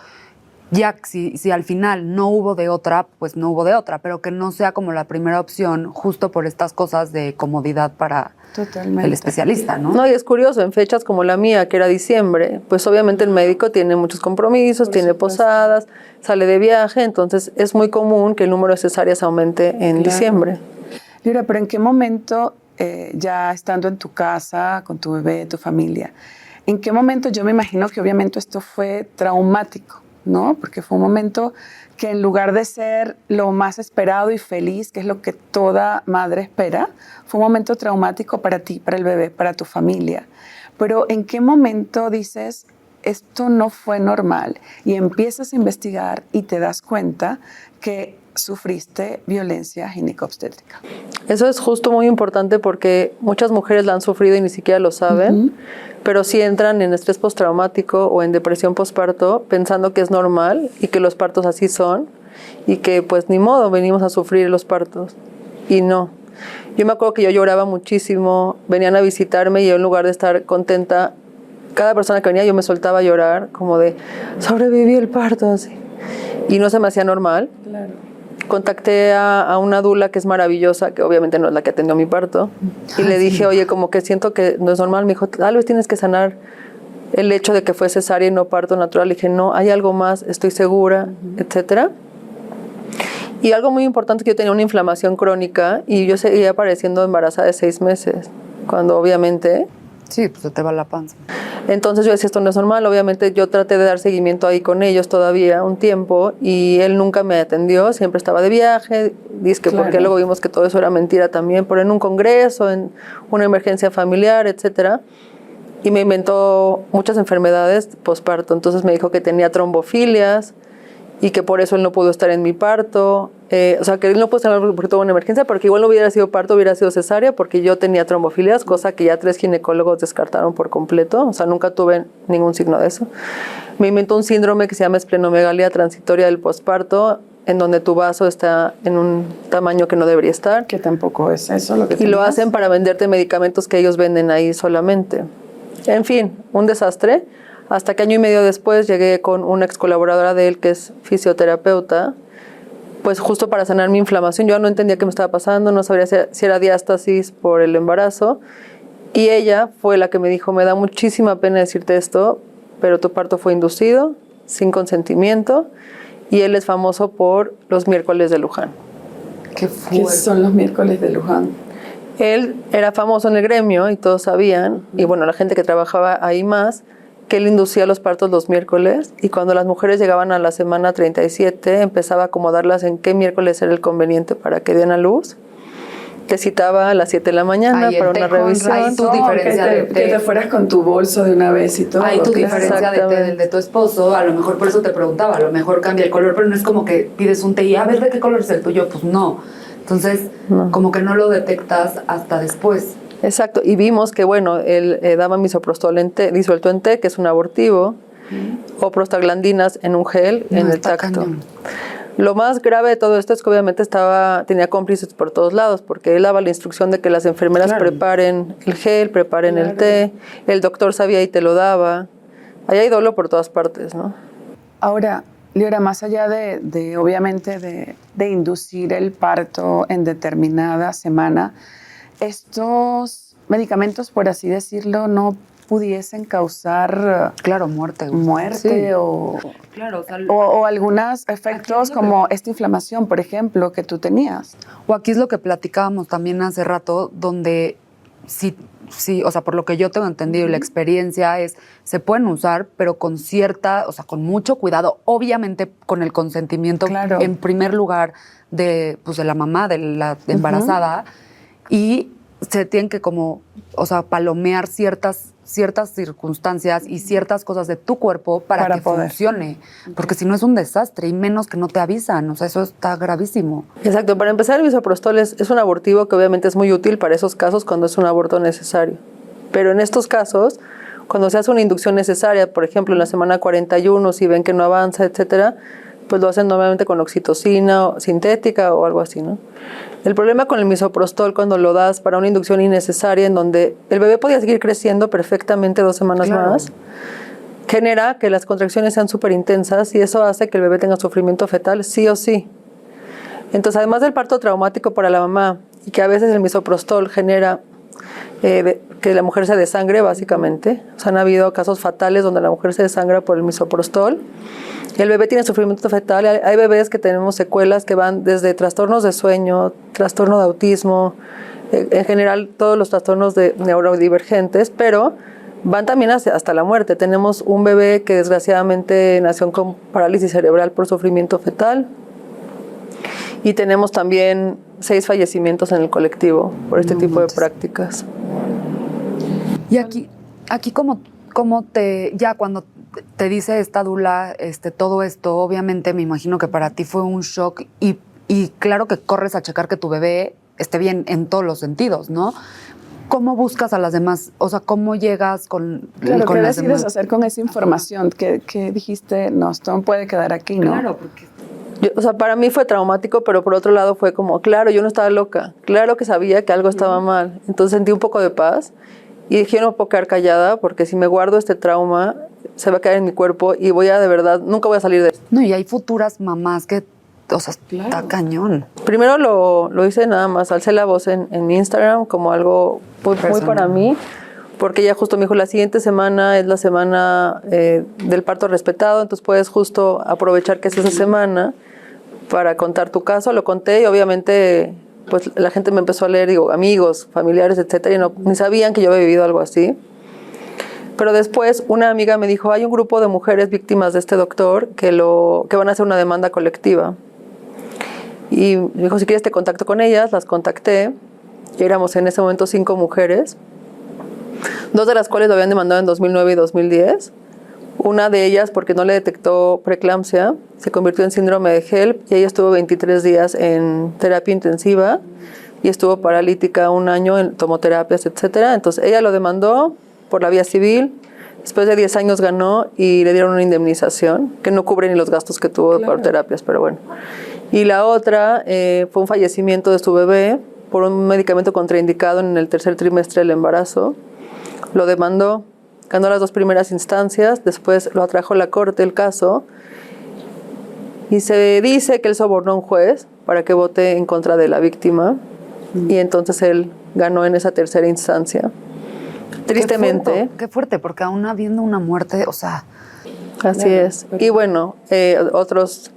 ya si al final no hubo de otra, pues no hubo de otra, pero que no sea como la primera opción justo por estas cosas de comodidad para Totalmente. el especialista, ¿no? No, y es curioso, en fechas como la mía, que era diciembre, pues obviamente el médico tiene muchos compromisos, Por tiene supuesto. posadas, sale de viaje, entonces es muy común que el número de cesáreas aumente en Claro. diciembre. Liora, pero ¿en qué momento, ya estando en tu casa, con tu bebé, tu familia, en qué momento, yo me imagino que obviamente esto fue traumático, ¿no? Porque fue un momento que en lugar de ser lo más esperado y feliz, que es lo que toda madre espera, fue un momento traumático para ti, para el bebé, para tu familia. Pero ¿en qué momento dices, esto no fue normal? Y empiezas a investigar y te das cuenta que sufriste violencia ginecobstétrica. Eso es justo muy importante porque muchas mujeres la han sufrido y ni siquiera lo saben, pero sí entran en estrés postraumático o en depresión postparto pensando que es normal y que los partos así son y que pues ni modo, venimos a sufrir los partos. Y no. Yo me acuerdo que yo lloraba muchísimo, venían a visitarme y yo en lugar de estar contenta, cada persona que venía yo me soltaba a llorar como de sobreviví el parto así. Y no se me hacía normal. Claro. Contacté a una dula que es maravillosa, que obviamente no es la que atendió mi parto, y le dije, oye, como que siento que no es normal. Me dijo, tal vez tienes que sanar el hecho de que fue cesárea y no parto natural. Le dije, no, hay algo más, estoy segura, etcétera. Y algo muy importante, que yo tenía una inflamación crónica y yo seguía apareciendo embarazada de 6 meses, cuando obviamente... Sí, pues se te va la panza. Entonces yo decía, esto no es normal. Obviamente yo traté de dar seguimiento ahí con ellos todavía un tiempo y él nunca me atendió, siempre estaba de viaje, dice que Claro. porque luego vimos que todo eso era mentira también, pero en un congreso, en una emergencia familiar, etcétera, y me inventó muchas enfermedades posparto. Entonces me dijo que tenía trombofilias y que por eso él no pudo estar en mi parto. O sea, que él no pudo estar porque tuvo una emergencia, porque igual no hubiera sido parto, hubiera sido cesárea, porque yo tenía trombofilias, cosa que ya 3 ginecólogos descartaron por completo. O sea, nunca tuve ningún signo de eso. Me inventó un síndrome que se llama esplenomegalia transitoria del posparto, en donde tu vaso está en un tamaño que no debería estar. Que tampoco es eso lo que Y lo tenías. hacen para venderte medicamentos que ellos venden ahí solamente. En fin, un desastre. Hasta que año y medio después llegué con una ex colaboradora de él que es fisioterapeuta, pues justo para sanar mi inflamación. Yo no entendía qué me estaba pasando, no sabría si era diástasis por el embarazo. Y ella fue la que me dijo, me da muchísima pena decirte esto, pero tu parto fue inducido, sin consentimiento, y él es famoso por los miércoles de Luján. Qué ¿Qué fuerte. son los miércoles de Luján? Él era famoso en el gremio y todos sabían, y bueno, la gente que trabajaba ahí más, que él inducía los partos los miércoles, y cuando las mujeres llegaban a la semana 37, empezaba a acomodarlas en qué miércoles era el conveniente para que den a luz. Te citaba a las 7 de la mañana Ay, para el té una con revisión. raíz. Tu diferencia de té. que te fueras con tu bolso de una vez y todo. Ahí tu claro. diferencia de té del de tu esposo, a lo mejor por eso te preguntaba, a lo mejor cambia el color, pero no es como que pides un té y a ver de qué color es el tuyo, pues no. Entonces, como que no lo detectas hasta después. Exacto, y vimos que, bueno, él daba misoprostol disuelto en té, que es un abortivo, o prostaglandinas en un gel, No, en el está tacto. cañón. Lo más grave de todo esto es que obviamente tenía cómplices por todos lados, porque él daba la instrucción de que las enfermeras Claro. preparen el gel, preparen el Claro. té, el doctor sabía y te lo daba. Ahí hay dolo por todas partes, ¿no? Ahora, Liora, más allá de obviamente de inducir el parto en determinada semana, estos medicamentos, por así decirlo, no pudiesen causar Claro, muerte. güey. muerte Sí. o Claro, o sea, o algunos efectos Aquí es lo como esta inflamación, por ejemplo, que tú tenías. o aquí es lo que platicábamos también hace rato, donde sí, o sea, por lo que yo tengo entendido y la experiencia es, se pueden usar, pero con cierta, o sea, con mucho cuidado, obviamente con el consentimiento Claro. en primer lugar de, pues, de la mamá, de la embarazada, y se tienen que como, o sea, palomear ciertas circunstancias y ciertas cosas de tu cuerpo para que poder. funcione, porque si no es un desastre, y menos que no te avisan, o sea, eso está gravísimo. Exacto, para empezar el misoprostol es un abortivo que obviamente es muy útil para esos casos cuando es un aborto necesario. Pero en estos casos, cuando se hace una inducción necesaria, por ejemplo en la semana 41, si ven que no avanza, etcétera, pues lo hacen normalmente con oxitocina o sintética o algo así, ¿no? El problema con el misoprostol cuando lo das para una inducción innecesaria en donde el bebé podía seguir creciendo perfectamente 2 semanas Claro. más, genera que las contracciones sean súper intensas y eso hace que el bebé tenga sufrimiento fetal sí o sí. Entonces, además del parto traumático para la mamá y que a veces el misoprostol genera que la mujer se desangre, básicamente. O sea, han habido casos fatales donde la mujer se desangra por el misoprostol. El bebé tiene sufrimiento fetal. Hay bebés que tenemos secuelas que van desde trastornos de sueño, trastorno de autismo, en general todos los trastornos neurodivergentes, pero van también hasta la muerte. Tenemos un bebé que desgraciadamente nació con parálisis cerebral por sufrimiento fetal. Y tenemos también 6 fallecimientos en el colectivo por este tipo de prácticas. Y aquí como ya cuando te dice esta dula todo esto, obviamente me imagino que para ti fue un shock y claro que corres a checar que tu bebé esté bien en todos los sentidos, ¿no? ¿Cómo buscas a las demás? O sea, ¿cómo llegas con ¿qué las decides demás? hacer con esa información que dijiste, no, esto no puede quedar aquí, ¿no? Claro, porque... Para mí fue traumático, pero por otro lado fue como, claro, yo no estaba loca, claro que sabía que algo estaba mal. Entonces sentí un poco de paz y dije, yo no puedo quedar callada porque si me guardo este trauma, se va a quedar en mi cuerpo y de verdad, nunca voy a salir de esto. No, y hay futuras mamás que, o sea, está cañón. Primero lo hice nada más, alcé la voz en mi Instagram como algo muy para mí, porque ella justo me dijo, la siguiente semana es la semana del parto respetado, entonces puedes justo aprovechar que es esa semana para contar tu caso. Lo conté y obviamente pues la gente me empezó a leer, amigos, familiares, etcétera, y ni sabían que yo había vivido algo así. Pero después una amiga me dijo, hay un grupo de mujeres víctimas de este doctor que van a hacer una demanda colectiva. Y me dijo, si quieres te contacto con ellas. Las contacté. Y éramos en ese momento 5 mujeres, 2 de las cuales lo habían demandado en 2009 y 2010. Una de ellas, porque no le detectó preeclampsia, se convirtió en síndrome de HELP y ella estuvo 23 días en terapia intensiva y estuvo paralítica 1 año en tomoterapias, etcétera. Entonces ella lo demandó por la vía civil. Después de 10 años ganó y le dieron una indemnización que no cubre ni los gastos que tuvo por terapias, pero bueno. Y la otra fue un fallecimiento de su bebé por un medicamento contraindicado en el 3er trimestre del embarazo. Lo demandó, ganó las 2 primeras instancias, después lo atrajo a la corte el caso y se dice que él sobornó a un juez para que vote en contra de la víctima y entonces él ganó en esa 3er instancia. Tristemente. Qué fuerte, porque aún habiendo una muerte, o sea... Así es. Y bueno, otras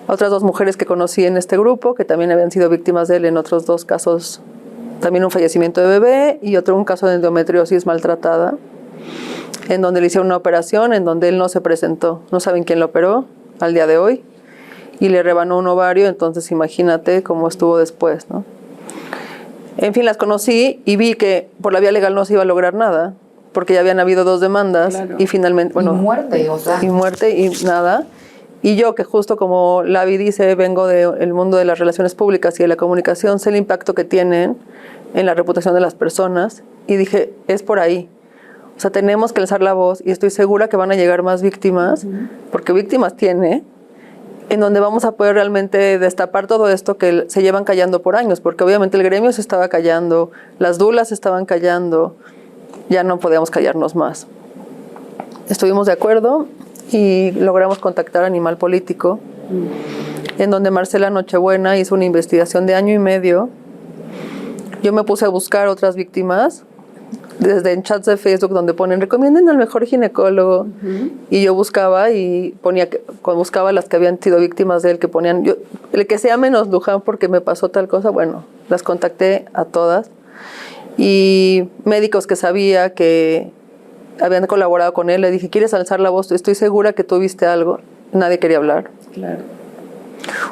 2 mujeres que conocí en este grupo, que también habían sido víctimas de él en otros 2 casos, también un fallecimiento de bebé y un caso de endometriosis maltratada, en donde le hicieron una operación, en donde él no se presentó. No saben quién lo operó al día de hoy y le rebanó un ovario, entonces imagínate cómo estuvo después, ¿no? En fin, las conocí y vi que por la vía legal no se iba a lograr nada, porque ya habían habido 2 demandas y finalmente... y muerte, o sea... Y muerte y nada. Y yo, que justo como Lavi dice, vengo del mundo de las relaciones públicas y de la comunicación, sé el impacto que tienen en la reputación de las personas y dije, es por ahí. O sea, tenemos que alzar la voz y estoy segura que van a llegar más víctimas, porque víctimas tiene, en donde vamos a poder realmente destapar todo esto que se llevan callando por años, porque obviamente el gremio se estaba callando, las dulas se estaban callando, ya no podíamos callarnos más. Estuvimos de acuerdo y logramos contactar a Animal Político, en donde Marcela Nochebuena hizo una investigación de 1 año y medio. Yo me puse a buscar otras víctimas, desde en chats de Facebook donde ponen recomienden al mejor ginecólogo, y yo buscaba y buscaba las que habían sido víctimas de él, que ponían, el que sea menos Luján porque me pasó tal cosa, bueno, las contacté a todas, y médicos que sabía que habían colaborado con él, le dije, ¿quieres alzar la voz? Estoy segura que tú viste algo. Nadie quería hablar. Claro.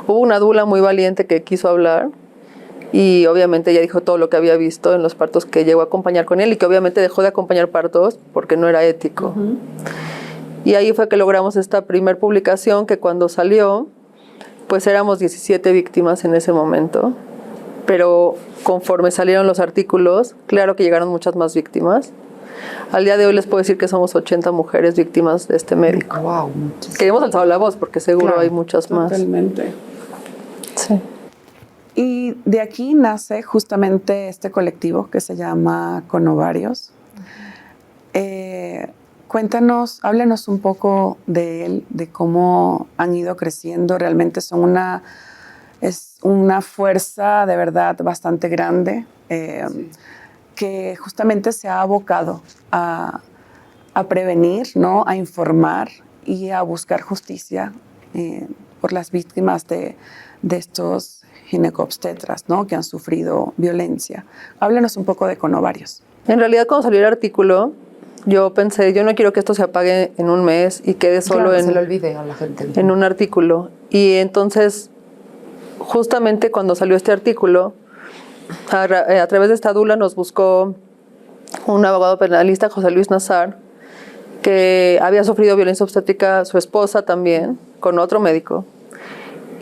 Hubo una dula muy valiente que quiso hablar y obviamente ella dijo todo lo que había visto en los partos que llegó a acompañar con él y que obviamente dejó de acompañar partos porque no era ético. Y ahí fue que logramos esta primer publicación que cuando salió, pues éramos 17 víctimas en ese momento, pero conforme salieron los artículos, claro que llegaron muchas más víctimas. Al día de hoy les puedo decir que somos 80 mujeres víctimas de este médico. Wow, que hemos alzado la voz porque seguro hay muchas más. Totalmente. Sí. Y de aquí nace justamente este colectivo que se llama Con Ovarios. Cuéntanos, háblanos un poco de él, de cómo han ido creciendo. Realmente es una fuerza de verdad bastante grande que justamente se ha abocado a prevenir, ¿no? A informar y a buscar justicia por las víctimas de estos ginecobstetras, ¿no? Que han sufrido violencia. Háblanos un poco de Conovarios. En realidad, cuando salió el artículo, yo pensé, yo no quiero que esto se apague en un mes y quede solo Claro, se le olvide a la gente. en un artículo. Y entonces, justamente cuando salió este artículo, a través de esta dula nos buscó un abogado penalista, José Luis Nazar, que había sufrido violencia obstétrica, su esposa también, con otro médico,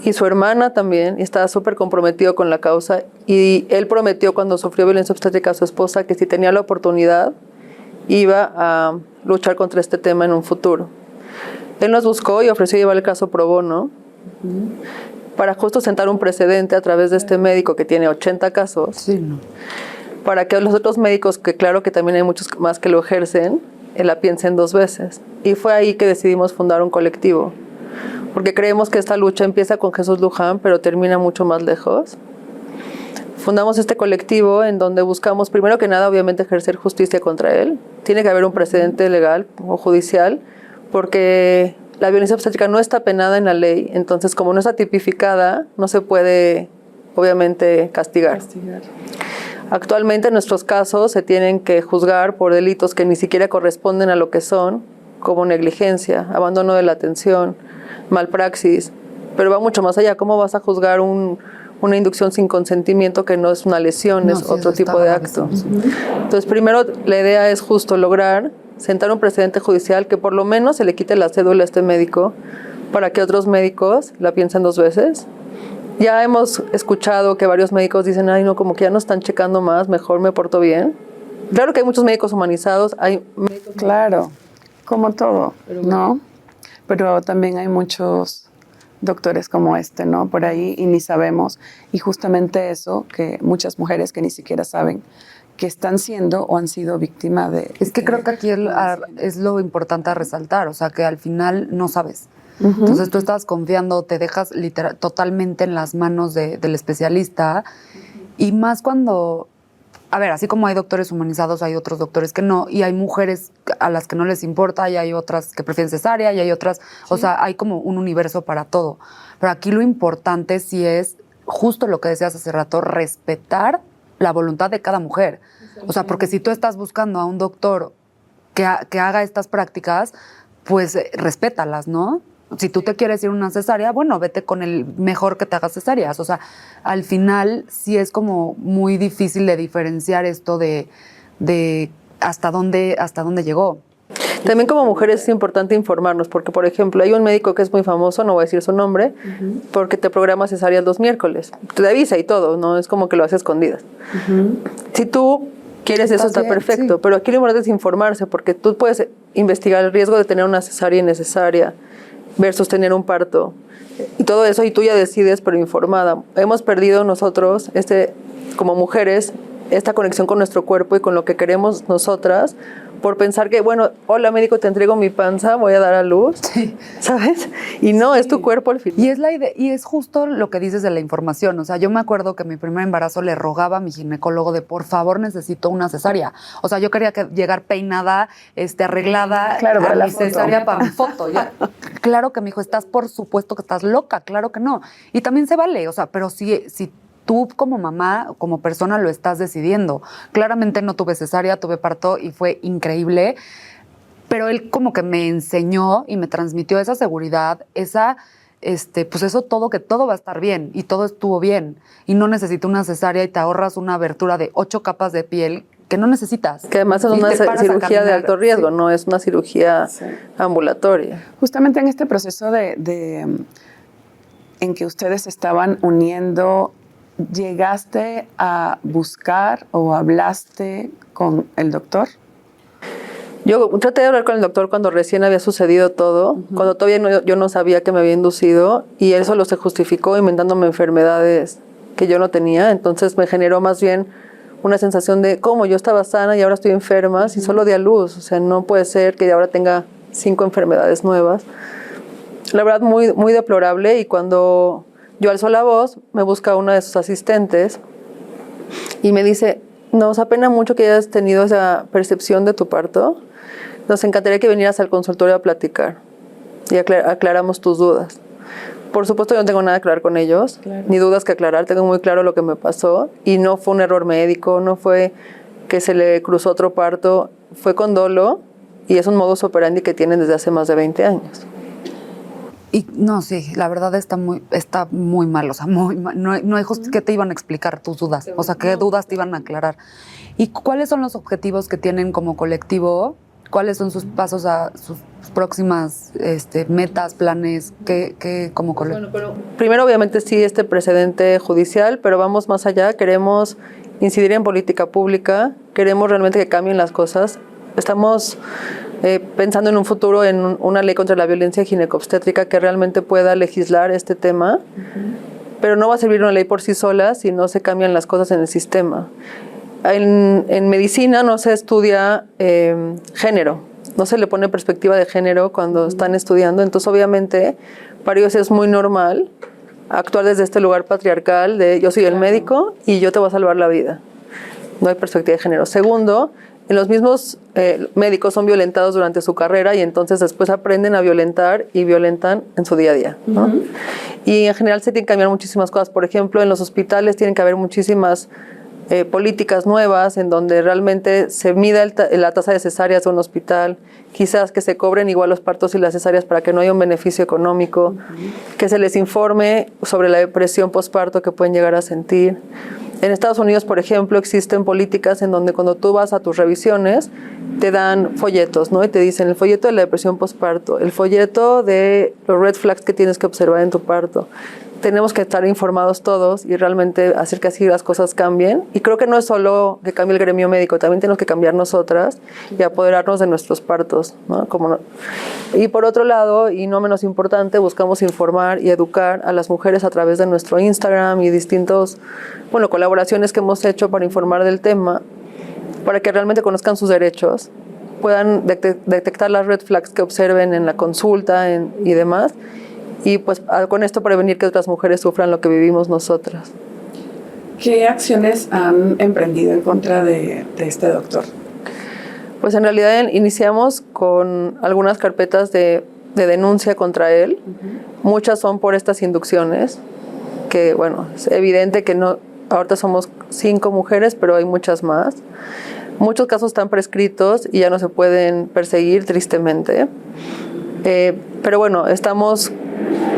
y su hermana también, y estaba súper comprometido con la causa, y él prometió cuando sufrió violencia obstétrica a su esposa que si tenía la oportunidad iba a luchar contra este tema en un futuro. Él nos buscó y ofreció llevar el caso pro bono para justo sentar un precedente a través de este médico que tiene 80 casos, Sí, no. para que los otros médicos, que claro que también hay muchos más que lo ejercen, la piensen 2 veces. Y fue ahí que decidimos fundar un colectivo, porque creemos que esta lucha empieza con Jesús Luján, pero termina mucho más lejos. Fundamos este colectivo en donde buscamos, primero que nada, obviamente, ejercer justicia contra él. Tiene que haber un precedente legal o judicial, porque la violencia obstétrica no está penada en la ley. Entonces, como no está tipificada, no se puede, obviamente, castigar. Actualmente, nuestros casos se tienen que juzgar por delitos que ni siquiera corresponden a lo que son, como negligencia, abandono de la atención, malpraxis. Pero va mucho más allá. ¿Cómo vas a juzgar una inducción sin consentimiento que no es una lesión, No, es sí, otro eso tipo está de gravísimo, acto? sí. Entonces, primero, la idea es justo lograr sentar un precedente judicial que por lo menos se le quite la cédula a este médico para que otros médicos la piensen 2 veces. Ya hemos escuchado que varios médicos dicen, ay no, como que ya no están checando más, mejor me porto bien. Claro que hay muchos médicos humanizados, hay médicos... Claro, como todo, ¿no? Pero también hay muchos doctores como este, ¿no? Por ahí y ni sabemos. Y justamente eso, que muchas mujeres que ni siquiera saben que están siendo o han sido víctimas de... Es que creo que aquí es lo importante a resaltar, o sea, que al final no sabes. Entonces tú estás confiando, te dejas totalmente en las manos del especialista, y más cuando, a ver, así como hay doctores humanizados, hay otros doctores que no, y hay mujeres a las que no les importa, y hay otras que prefieren cesárea, y hay otras, o sea, hay como un universo para todo. Pero aquí lo importante sí es, justo lo que decías hace rato, respetar la voluntad de cada mujer. O sea, porque si tú estás buscando a un doctor que haga estas prácticas, pues respétalas, ¿no? Si tú te quieres ir a una cesárea, bueno, vete con el mejor que te haga cesáreas. O sea, al final sí es como muy difícil de diferenciar esto de hasta dónde llegó. También como mujeres es importante informarnos, porque por ejemplo hay un médico que es muy famoso, no voy a decir su nombre, porque te programa cesáreas los miércoles. Te avisa y todo, no es como que lo hace a escondidas. Si tú quieres eso está bien, perfecto, sí. pero aquí lo importante es informarse, porque tú puedes investigar el riesgo de tener una cesárea innecesaria versus tener un parto. Y todo eso, y tú ya decides, pero informada. Hemos perdido nosotros, como mujeres, esta conexión con nuestro cuerpo y con lo que queremos nosotras, por pensar que, bueno, hola médico, te entrego mi panza, voy a dar a luz, Sí. ¿sabes? Y no, es tu cuerpo al final. Y es la idea, y es justo lo que dices de la información. O sea, yo me acuerdo que mi primer embarazo le rogaba a mi ginecólogo de por favor necesito una cesárea. O sea, yo quería llegar peinada, arreglada, Claro, para a la mi foto. cesárea para mi foto. Claro que me dijo, estás por supuesto que estás loca, claro que no. Y también se vale, o sea, pero si tú como mamá, como persona lo estás decidiendo. Claramente no tuve cesárea, tuve parto y fue increíble, pero él como que me enseñó y me transmitió esa seguridad, pues eso todo, que todo va a estar bien y todo estuvo bien y no necesito una cesárea y te ahorras una abertura de 8 capas de piel que no necesitas. Que además es Y una te paras a cirugía de caminar. alto riesgo, Sí. no es una cirugía ambulatoria. Justamente en este proceso en que ustedes estaban uniendo, ¿llegaste a buscar o hablaste con el doctor? Yo traté de hablar con el doctor cuando recién había sucedido todo, cuando todavía yo no sabía que me había inducido, y él solo se justificó inventándome enfermedades que yo no tenía. Entonces me generó más bien una sensación de cómo yo estaba sana y ahora estoy enferma, si solo di a luz. O sea, no puede ser que ahora tenga 5 enfermedades nuevas. La verdad, muy, muy deplorable. Y cuando yo alzo la voz, me busca una de sus asistentes y me dice, nos apena mucho que hayas tenido esa percepción de tu parto. Nos encantaría que vinieras al consultorio a platicar y aclaramos tus dudas. Por supuesto, yo no tengo nada que aclarar con ellos, claro, ni dudas que aclarar. Tengo muy claro lo que me pasó y no fue un error médico, no fue que se le cruzó otro parto, fue con dolo y es un modus operandi que tienen desde hace más de 20 años. Y no, sí, la verdad está muy mal, o sea, muy mal. No hay ¿qué te iban a explicar tus dudas? O sea, ¿qué dudas te iban a aclarar? ¿Y cuáles son los objetivos que tienen como colectivo? ¿Cuáles son sus pasos a sus próximas metas, planes? ¿Qué como colectivo? Bueno, primero, obviamente, sí, este precedente judicial, pero vamos más allá. Queremos incidir en política pública, queremos realmente que cambien las cosas. Estamos pensando en un futuro en una ley contra la violencia ginecobstétrica que realmente pueda legislar este tema, pero no va a servir una ley por sí sola si no se cambian las cosas en el sistema. En medicina no se estudia género, no se le pone perspectiva de género cuando están estudiando, entonces obviamente para ellos es muy normal actuar desde este lugar patriarcal de yo soy el médico y yo te voy a salvar la vida. No hay perspectiva de género. Segundo, en los mismos médicos son violentados durante su carrera y entonces después aprenden a violentar y violentan en su día a día, ¿no? Y en general se tienen que cambiar muchísimas cosas. Por ejemplo, en los hospitales tienen que haber muchísimas políticas nuevas en donde realmente se mida la tasa de cesáreas de un hospital, quizás que se cobren igual los partos y las cesáreas para que no haya un beneficio económico, que se les informe sobre la depresión postparto que pueden llegar a sentir. En Estados Unidos, por ejemplo, existen políticas en donde cuando tú vas a tus revisiones te dan folletos, ¿no? Y te dicen el folleto de la depresión postparto, el folleto de los red flags que tienes que observar en tu parto. Tenemos que estar informados todos y realmente hacer que así las cosas cambien. Y creo que no es solo que cambie el gremio médico, también tenemos que cambiar nosotras y apoderarnos de nuestros partos, ¿no? Y por otro lado, y no menos importante, buscamos informar y educar a las mujeres a través de nuestro Instagram y distintos, colaboraciones que hemos hecho para informar del tema, para que realmente conozcan sus derechos, puedan detectar las red flags que observen en la consulta y demás, y pues con esto prevenir que otras mujeres sufran lo que vivimos nosotras. ¿Qué acciones han emprendido en contra de este doctor? Pues en realidad iniciamos con algunas carpetas de denuncia contra él. Muchas son por estas inducciones, que es evidente que no, ahorita somos 5 mujeres, pero hay muchas más. Muchos casos están prescritos y ya no se pueden perseguir, tristemente. Pero estamos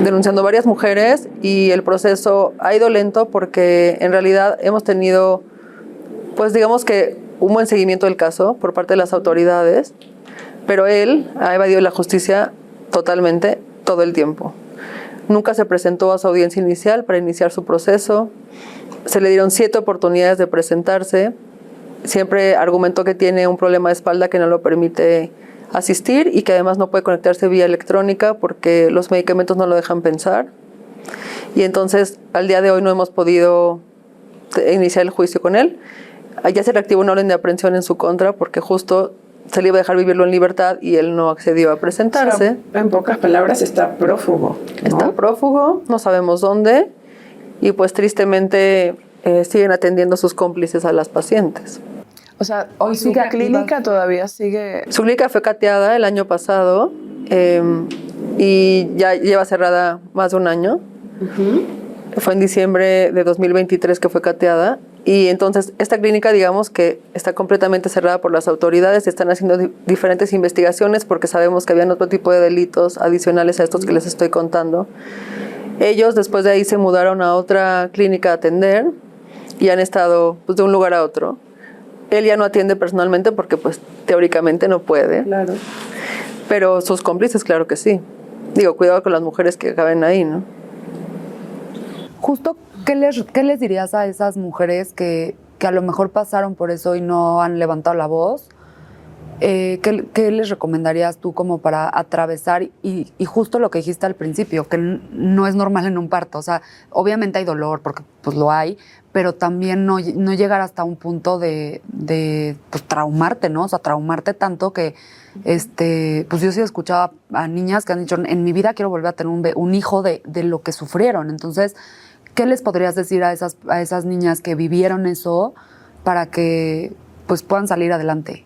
denunciando varias mujeres y el proceso ha ido lento porque en realidad hemos tenido, digamos que un buen seguimiento del caso por parte de las autoridades, pero él ha evadido la justicia totalmente todo el tiempo. Nunca se presentó a su audiencia inicial para iniciar su proceso, se le dieron 7 oportunidades de presentarse, siempre argumentó que tiene un problema de espalda que no lo permite asistir y que además no puede conectarse vía electrónica porque los medicamentos no lo dejan pensar. Y entonces al día de hoy no hemos podido iniciar el juicio con él. Ya se reactivó una orden de aprehensión en su contra porque justo se le iba a dejar vivirlo en libertad y él no accedió a presentarse. O sea, en pocas palabras, está prófugo, ¿no? Está prófugo, no sabemos dónde y pues tristemente siguen atendiendo sus cómplices a las pacientes. O sea, hoy su clínica todavía sigue... Su clínica fue cateada el año pasado y ya lleva cerrada más de un año. Fue en diciembre de 2023 que fue cateada. Y entonces esta clínica, digamos que está completamente cerrada por las autoridades. Están haciendo diferentes investigaciones porque sabemos que habían otro tipo de delitos adicionales a estos que les estoy contando. Ellos después de ahí se mudaron a otra clínica a atender y han estado de un lugar a otro. Él ya no atiende personalmente porque teóricamente no puede. Claro. Pero sus cómplices, claro que sí. Digo, cuidado con las mujeres que acaben ahí, ¿no? Justo, ¿qué les dirías a esas mujeres que a lo mejor pasaron por eso y no han levantado la voz? ¿Qué les recomendarías tú como para atravesar y justo lo que dijiste al principio, que no es normal en un parto? O sea, obviamente hay dolor, porque pues lo hay, pero también no llegar hasta un punto de pues, traumarte, ¿no? O sea, traumarte tanto que, pues yo sí he escuchado a niñas que han dicho, en mi vida quiero volver a tener un hijo de lo que sufrieron. Entonces, ¿qué les podrías decir a esas niñas que vivieron eso para que pues puedan salir adelante?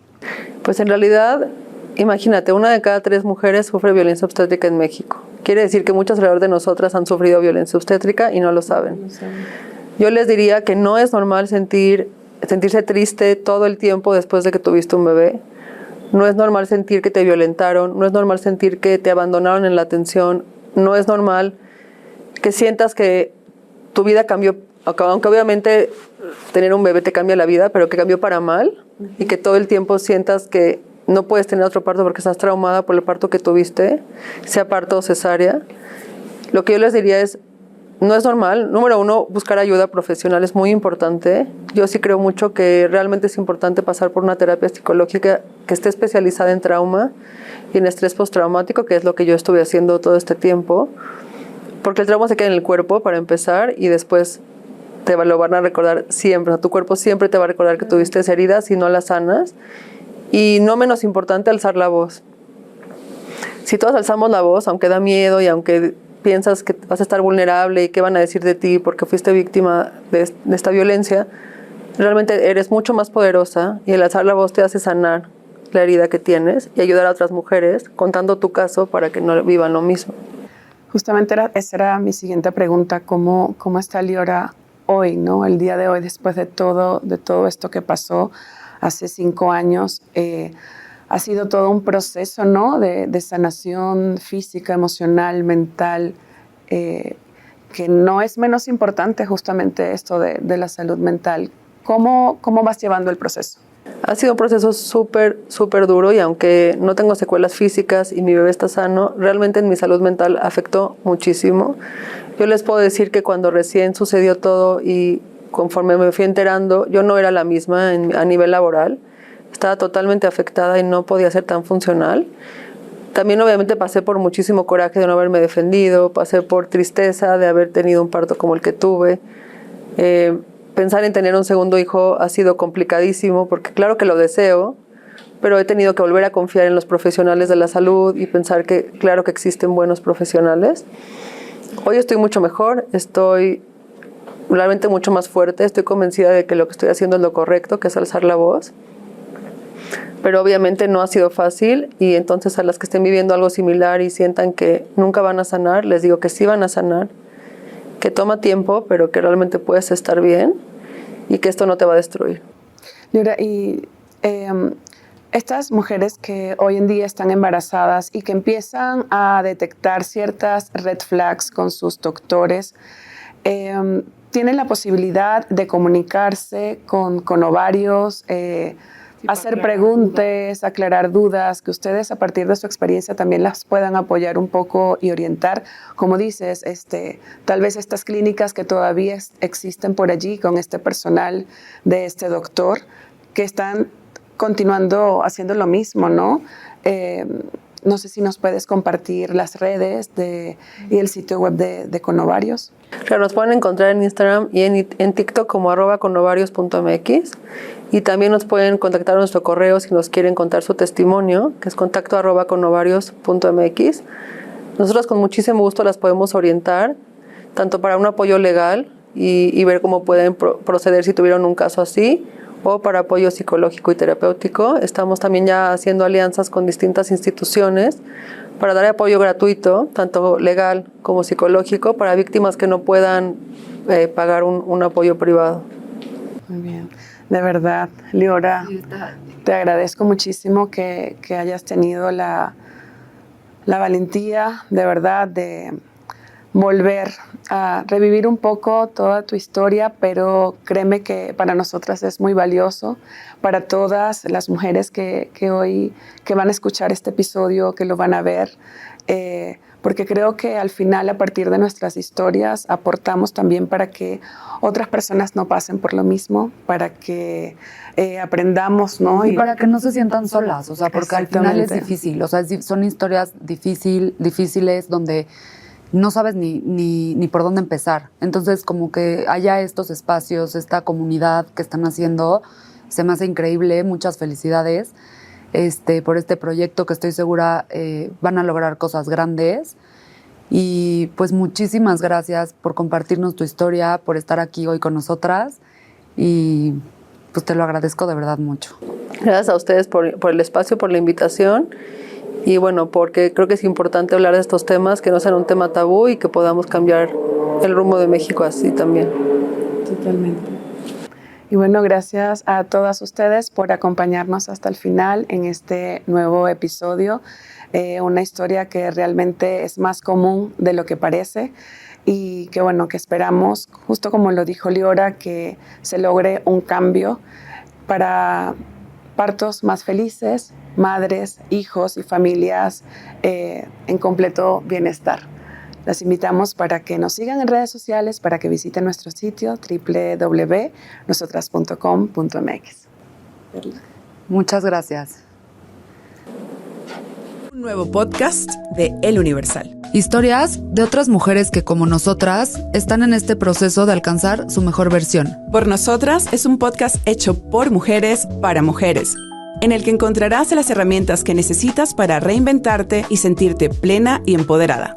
Pues en realidad, imagínate, 1 de cada 3 mujeres sufre violencia obstétrica en México. Quiere decir que muchas alrededor de nosotras han sufrido violencia obstétrica y no lo saben. Yo les diría que no es normal sentirse triste todo el tiempo después de que tuviste un bebé. No es normal sentir que te violentaron, no es normal sentir que te abandonaron en la atención, no es normal que sientas que tu vida cambió, aunque obviamente tener un bebé te cambia la vida, pero que cambió para mal, y que todo el tiempo sientas que no puedes tener otro parto porque estás traumada por el parto que tuviste, sea parto o cesárea. Lo que yo les diría es, no es normal. Número 1, buscar ayuda profesional es muy importante. Yo sí creo mucho que realmente es importante pasar por una terapia psicológica que esté especializada en trauma y en estrés postraumático, que es lo que yo estuve haciendo todo este tiempo, porque el trauma se queda en el cuerpo para empezar y después lo van a recordar siempre. O sea, tu cuerpo siempre te va a recordar que tuviste esa herida si no la sanas. Y no menos importante, alzar la voz. Si todos alzamos la voz, aunque da miedo y aunque piensas que vas a estar vulnerable y qué van a decir de ti porque fuiste víctima de esta violencia, realmente eres mucho más poderosa y el alzar la voz te hace sanar la herida que tienes y ayudar a otras mujeres contando tu caso para que no vivan lo mismo. Justamente esa era mi siguiente pregunta, ¿cómo está Liora hoy, ¿no? El día de hoy, después de todo esto que pasó hace 5 años? Ha sido todo un proceso, ¿no? de sanación física, emocional, mental, que no es menos importante justamente esto de la salud mental. ¿Cómo vas llevando el proceso? Ha sido un proceso súper, súper duro y aunque no tengo secuelas físicas y mi bebé está sano, realmente en mi salud mental afectó muchísimo. Yo les puedo decir que cuando recién sucedió todo y conforme me fui enterando, yo no era la misma a nivel laboral. Estaba totalmente afectada y no podía ser tan funcional. También obviamente pasé por muchísimo coraje de no haberme defendido, pasé por tristeza de haber tenido un parto como el que tuve. Pensar en tener un segundo hijo ha sido complicadísimo porque claro que lo deseo, pero he tenido que volver a confiar en los profesionales de la salud y pensar que claro que existen buenos profesionales. Hoy estoy mucho mejor, estoy realmente mucho más fuerte, estoy convencida de que lo que estoy haciendo es lo correcto, que es alzar la voz. Pero obviamente no ha sido fácil y entonces a las que estén viviendo algo similar y sientan que nunca van a sanar, les digo que sí van a sanar, que toma tiempo, pero que realmente puedes estar bien y que esto no te va a destruir. Liora, y estas mujeres que hoy en día están embarazadas y que empiezan a detectar ciertas red flags con sus doctores, tienen la posibilidad de comunicarse con Ovarios, hacer preguntas, aclarar dudas, que ustedes a partir de su experiencia también las puedan apoyar un poco y orientar. Como dices, tal vez estas clínicas que todavía existen por allí con este personal de este doctor que están continuando haciendo lo mismo, ¿no? No sé si nos puedes compartir las redes y el sitio web de Conovarios. Claro, nos pueden encontrar en Instagram y en TikTok como @conovarios.mx y también nos pueden contactar a nuestro correo si nos quieren contar su testimonio, que es contacto@conovarios.mx. Nosotros con muchísimo gusto las podemos orientar, tanto para un apoyo legal y ver cómo pueden proceder si tuvieron un caso así, o para apoyo psicológico y terapéutico. Estamos también ya haciendo alianzas con distintas instituciones para dar apoyo gratuito, tanto legal como psicológico, para víctimas que no puedan pagar un apoyo privado. Muy bien. De verdad, Liora, te agradezco muchísimo que hayas tenido la valentía, de verdad, de volver a revivir un poco toda tu historia, pero créeme que para nosotras es muy valioso, para todas las mujeres que hoy van a escuchar este episodio, que lo van a ver, porque creo que al final, a partir de nuestras historias, aportamos también para que otras personas no pasen por lo mismo, para que aprendamos, ¿no? Y para que no se sientan solas, o sea, porque al final es Exactamente. difícil, o sea, son historias difíciles donde no sabes ni por dónde empezar. Entonces, como que haya estos espacios, esta comunidad que están haciendo, se me hace increíble. Muchas felicidades por este proyecto que estoy segura van a lograr cosas grandes. Y pues muchísimas gracias por compartirnos tu historia, por estar aquí hoy con nosotras y pues te lo agradezco de verdad mucho. Gracias a ustedes por el espacio, por la invitación y bueno, porque creo que es importante hablar de estos temas, que no sean un tema tabú y que podamos cambiar el rumbo de México así también. Totalmente. Y bueno, gracias a todas ustedes por acompañarnos hasta el final en este nuevo episodio. Una historia que realmente es más común de lo que parece y que bueno, que esperamos, justo como lo dijo Liora, que se logre un cambio para partos más felices, madres, hijos y familias en completo bienestar. Las invitamos para que nos sigan en redes sociales, para que visiten nuestro sitio www.nosotras.com.mx. Muchas gracias. Un nuevo podcast de El Universal. Historias de otras mujeres que, como nosotras, están en este proceso de alcanzar su mejor versión. Por Nosotras es un podcast hecho por mujeres para mujeres, en el que encontrarás las herramientas que necesitas para reinventarte y sentirte plena y empoderada.